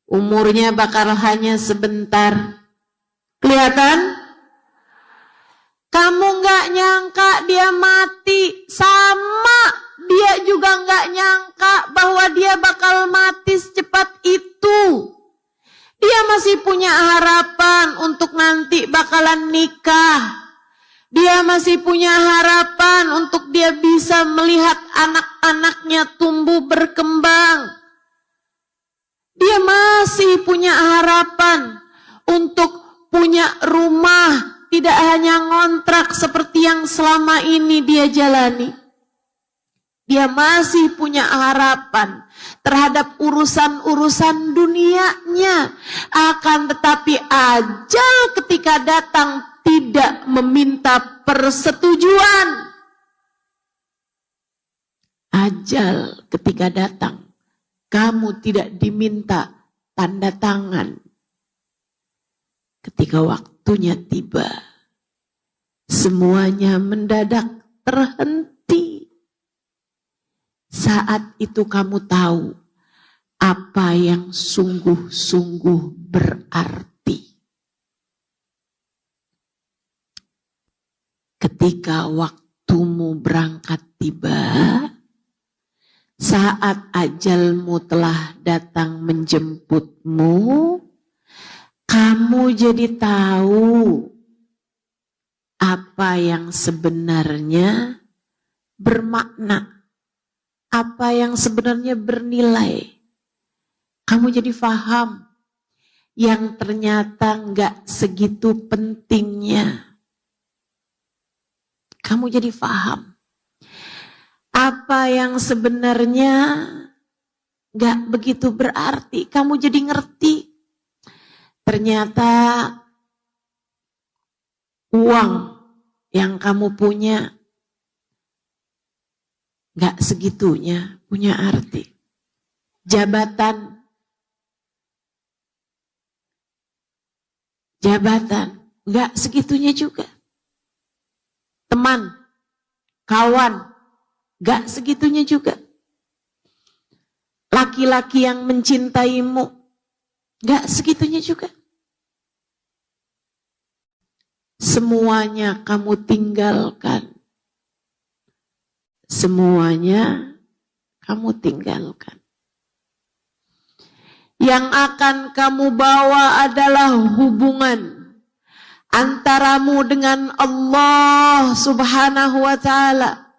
Umurnya bakal hanya sebentar. Kelihatan? Kamu nggak nyangka dia mati. Sama, dia juga nggak nyangka bahwa dia bakal mati secepat itu. Dia masih punya harapan untuk nanti bakalan nikah. Dia masih punya harapan untuk dia bisa melihat anak-anaknya tumbuh berkembang. Dia masih punya harapan untuk punya rumah, tidak hanya ngontrak seperti yang selama ini dia jalani. Dia masih punya harapan terhadap urusan-urusan dunianya. Akan tetapi ajal ketika datang tidak meminta persetujuan. Ajal ketika datang, kamu tidak diminta tanda tangan. Ketika waktunya tiba, semuanya mendadak terhenti. Saat itu kamu tahu apa yang sungguh-sungguh berarti. Ketika waktumu berangkat tiba, saat ajalmu telah datang menjemputmu, kamu jadi tahu apa yang sebenarnya bermakna, apa yang sebenarnya bernilai, Kamu jadi faham yang ternyata nggak segitu pentingnya. Kamu jadi faham apa yang sebenarnya nggak begitu berarti. Kamu jadi ngerti. Ternyata uang yang kamu punya nggak segitunya punya arti. Jabatan nggak segitunya juga. Teman, kawan, nggak segitunya juga. Laki-laki yang mencintaimu, nggak segitunya juga. Semuanya kamu tinggalkan. Semuanya kamu tinggalkan. Yang akan kamu bawa adalah hubungan antaramu dengan Allah Subhanahu wa Ta'ala.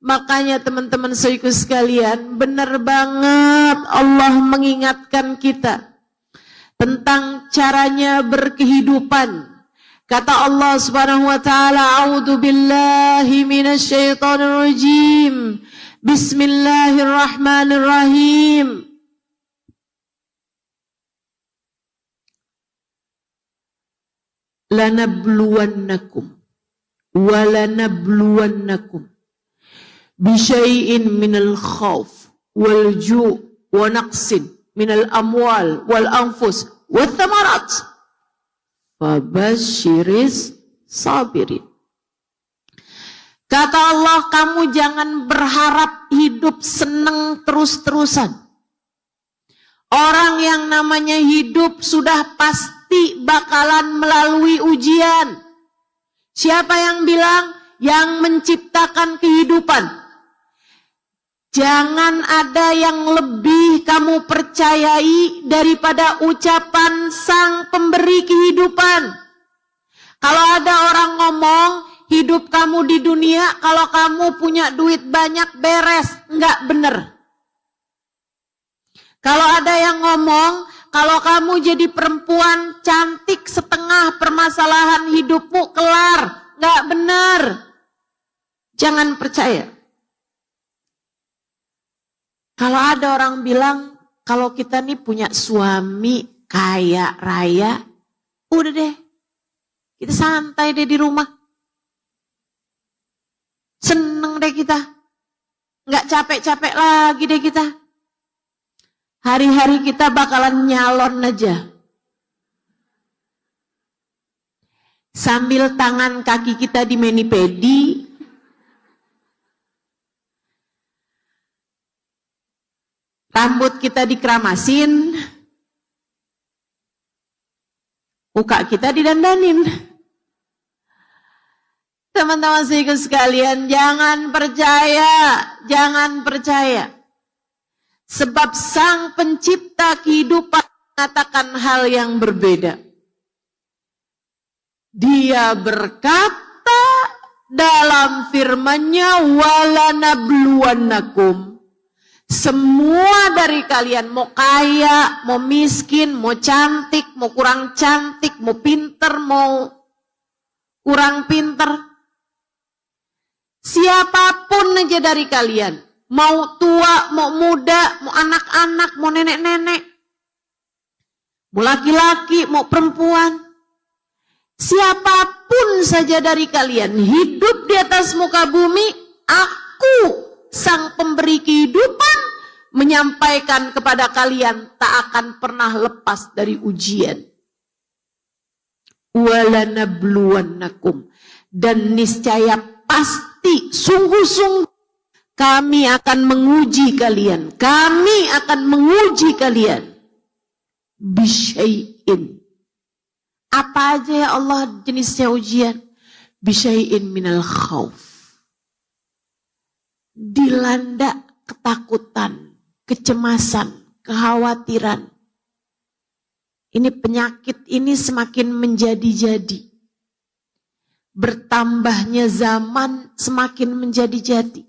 Makanya teman-teman saudaraku sekalian, benar banget Allah mengingatkan kita tentang caranya berkehidupan. Kata Allah Subhanahu wa Ta'ala, "A'udzu billahi minasyaitonir rajim. Bismillahirrahmanirrahim." "Lanabluwannakum wa lanabluwannakum bisyai'in minal khauf wal ju' wa naqsin minal amwal wal anfus wath thamarat. Fabasyiris sabirin." Kata Allah, kamu jangan berharap hidup senang terus-terusan. Orang yang namanya hidup sudah pasti bakalan melalui ujian. Siapa yang bilang? Yang menciptakan kehidupan. Jangan ada yang lebih kamu percayai daripada ucapan sang pemberi kehidupan. Kalau ada orang ngomong, hidup kamu di dunia, kalau kamu punya duit banyak beres, enggak bener. Kalau ada yang ngomong, kalau kamu jadi perempuan cantik setengah permasalahan hidupmu kelar, enggak bener. Jangan percaya. Kalau ada orang bilang, kalau kita nih punya suami kaya raya, udah deh, kita santai deh di rumah. Seneng deh kita. Nggak capek-capek lagi deh kita. Hari-hari kita bakalan nyalon aja. Sambil tangan kaki kita di mani-pedi, rambut kita dikeramasin, muka kita didandanin. Teman-teman sekalian, jangan percaya. Sebab sang pencipta kehidupan mengatakan hal yang berbeda. Dia berkata dalam firman-Nya, "Walanabluwannakum." Semua dari kalian, mau kaya, mau miskin, mau cantik, mau kurang cantik, mau pinter, mau kurang pinter. Siapapun aja dari kalian, mau tua, mau muda, mau anak-anak, mau nenek-nenek, mau laki-laki, mau perempuan. Siapapun saja dari kalian hidup di atas muka bumi, aku sang pemberi kehidupan menyampaikan kepada kalian tak akan pernah lepas dari ujian. Walanabluwannakum, dan niscaya pasti sungguh-sungguh kami akan menguji kalian. Kami akan menguji kalian. Bisyai'in. Apa aja ya Allah jenisnya ujian? Bisyai'in minal khauf. Dilanda ketakutan, kecemasan, kekhawatiran. Ini penyakit ini semakin menjadi-jadi. Bertambahnya zaman semakin menjadi-jadi.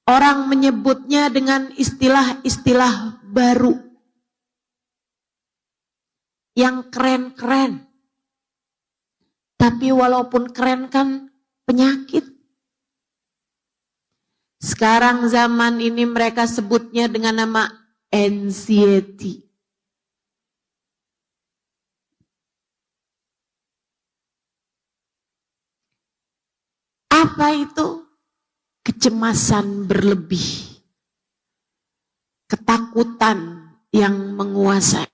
Orang menyebutnya dengan istilah-istilah baru. yang keren-keren. Tapi walaupun keren kan penyakit. Sekarang zaman ini mereka sebutnya dengan nama anxiety. Apa itu? Kecemasan berlebih. Ketakutan yang menguasai.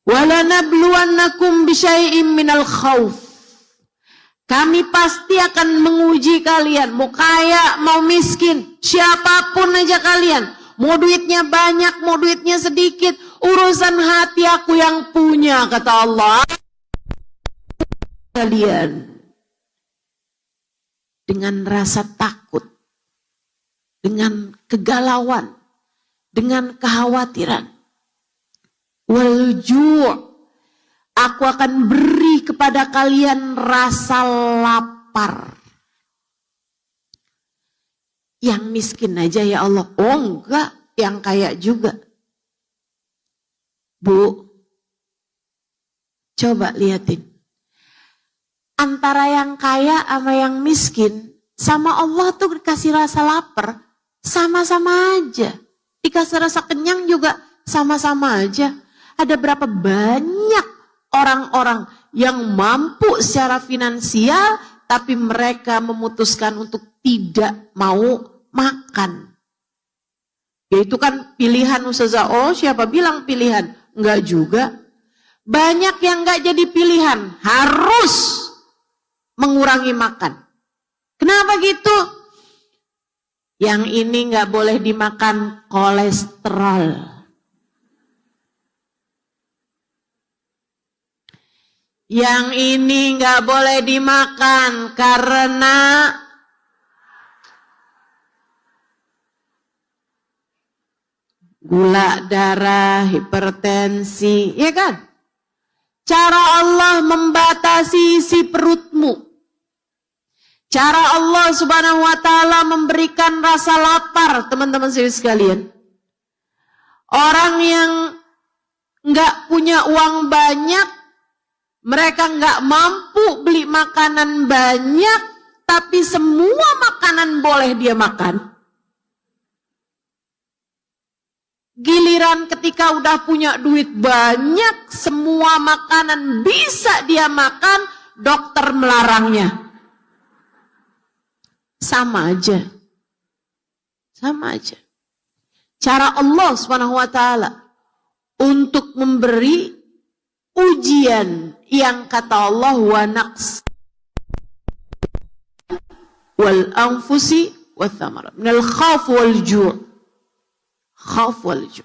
Walanabluwannakum bisyai'im minal khauf. Kami pasti akan menguji kalian, mau kaya, mau miskin, siapapun aja kalian. Mau duitnya banyak, mau duitnya sedikit, urusan hati aku yang punya, kata Allah. Kalian dengan rasa takut, dengan kegalauan, dengan kekhawatiran. Walju', aku akan beri kepada kalian rasa lapar. Yang miskin aja ya Allah. Oh enggak, yang kaya juga. Bu, coba liatin. Antara yang kaya sama yang miskin, sama Allah tuh dikasih rasa lapar, sama-sama aja. Dikasih rasa kenyang juga sama-sama aja. Ada berapa banyak orang-orang yang mampu secara finansial, tapi mereka memutuskan untuk tidak mau makan. Yaitu kan pilihan Ustazah. Oh, siapa bilang pilihan? Enggak juga. Banyak yang enggak jadi pilihan, harus mengurangi makan. Kenapa gitu? Yang ini enggak boleh dimakan kolesterol. Yang ini nggak boleh dimakan karena gula darah, hipertensi, ya kan? Cara Allah membatasi isi perutmu. Cara Allah Subhanahu wa taala memberikan rasa lapar, teman-teman sekalian. Orang yang nggak punya uang banyak, mereka nggak mampu beli makanan banyak, tapi semua makanan boleh dia makan. Giliran ketika udah punya duit banyak, semua makanan bisa dia makan, dokter melarangnya. Sama aja. Sama aja. Cara Allah SWT untuk memberi ujian yang kata Allah wa naqs wal anfusi wa thamarat minal khawf wal ju'. Khawf wal ju'.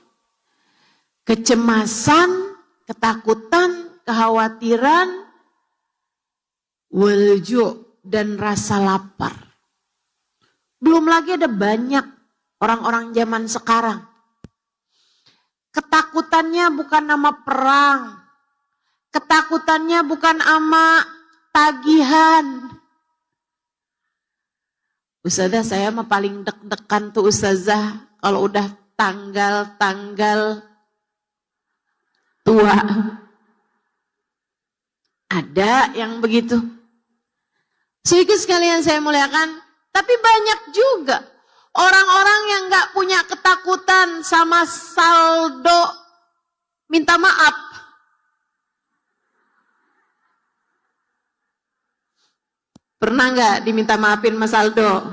Kecemasan, ketakutan, kekhawatiran, wal ju' dan rasa lapar. Belum lagi ada banyak orang-orang zaman sekarang. Ketakutannya bukan nama perang. Ketakutannya bukan ama tagihan. Ustazah, saya mah paling deg-degan tuh Ustazah kalau udah tanggal-tanggal tua. Ada yang begitu. Sedikit sekalian saya muliakan, tapi banyak juga orang-orang yang gak punya ketakutan sama saldo minta maaf. Pernah nggak diminta maafin Mas Aldo?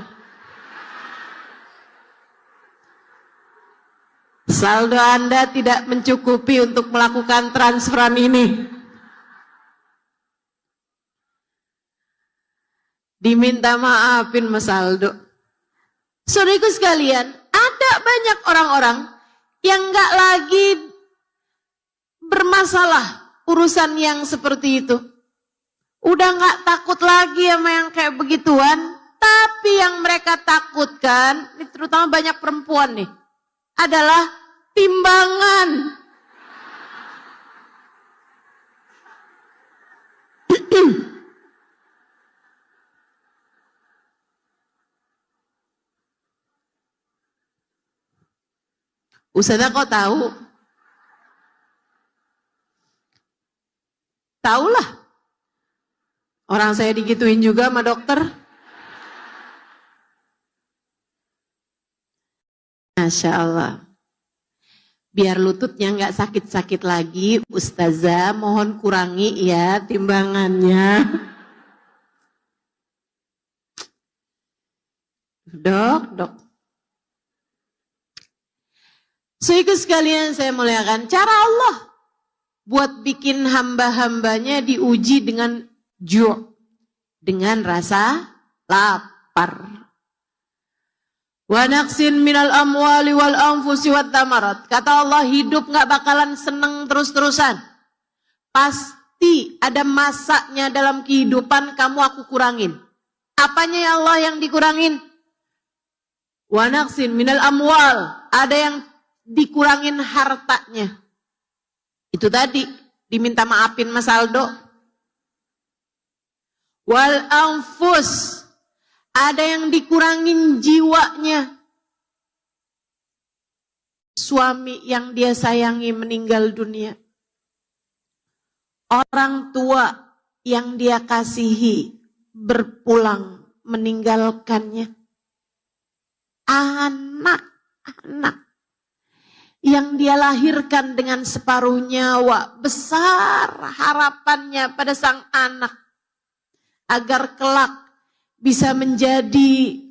Saldo Anda tidak mencukupi untuk melakukan transferan ini. Diminta maafin Mas Aldo. Saudaraku sekalian, ada banyak orang-orang yang nggak lagi bermasalah urusan yang seperti itu. Udah gak takut lagi sama yang kayak begituan. Tapi yang mereka takutkan, ini terutama banyak perempuan nih, adalah timbangan. Ustazah kok tahu? Taulah. Orang saya digituin juga sama dokter. Masya Allah. Biar lututnya nggak sakit-sakit lagi, Ustazah mohon kurangi ya timbangannya. Dok. Sehingga sekalian saya muliakan, cara Allah buat bikin hamba-hambanya diuji dengan dengan rasa lapar. Wa naqsin minal amwali wal anfusi wat tamarat. Kata Allah, hidup nggak bakalan seneng terus-terusan. Pasti ada masanya dalam kehidupan kamu aku kurangin. Apanya ya Allah yang dikurangin? Wa naqsin minal amwal. Ada yang dikurangin hartanya. Itu tadi diminta maafin Mas Aldo. Wal anfus. Ada yang dikurangin jiwanya. Suami yang dia sayangi meninggal dunia. Orang tua yang dia kasihi berpulang meninggalkannya. Anak-anak yang dia lahirkan dengan separuh nyawa. Besar harapannya pada sang anak. Agar kelak bisa menjadi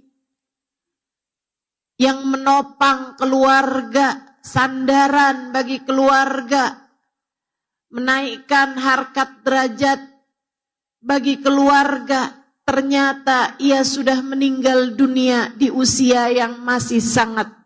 yang menopang keluarga, sandaran bagi keluarga, menaikkan harkat derajat bagi keluarga. Ternyata ia sudah meninggal dunia di usia yang masih sangat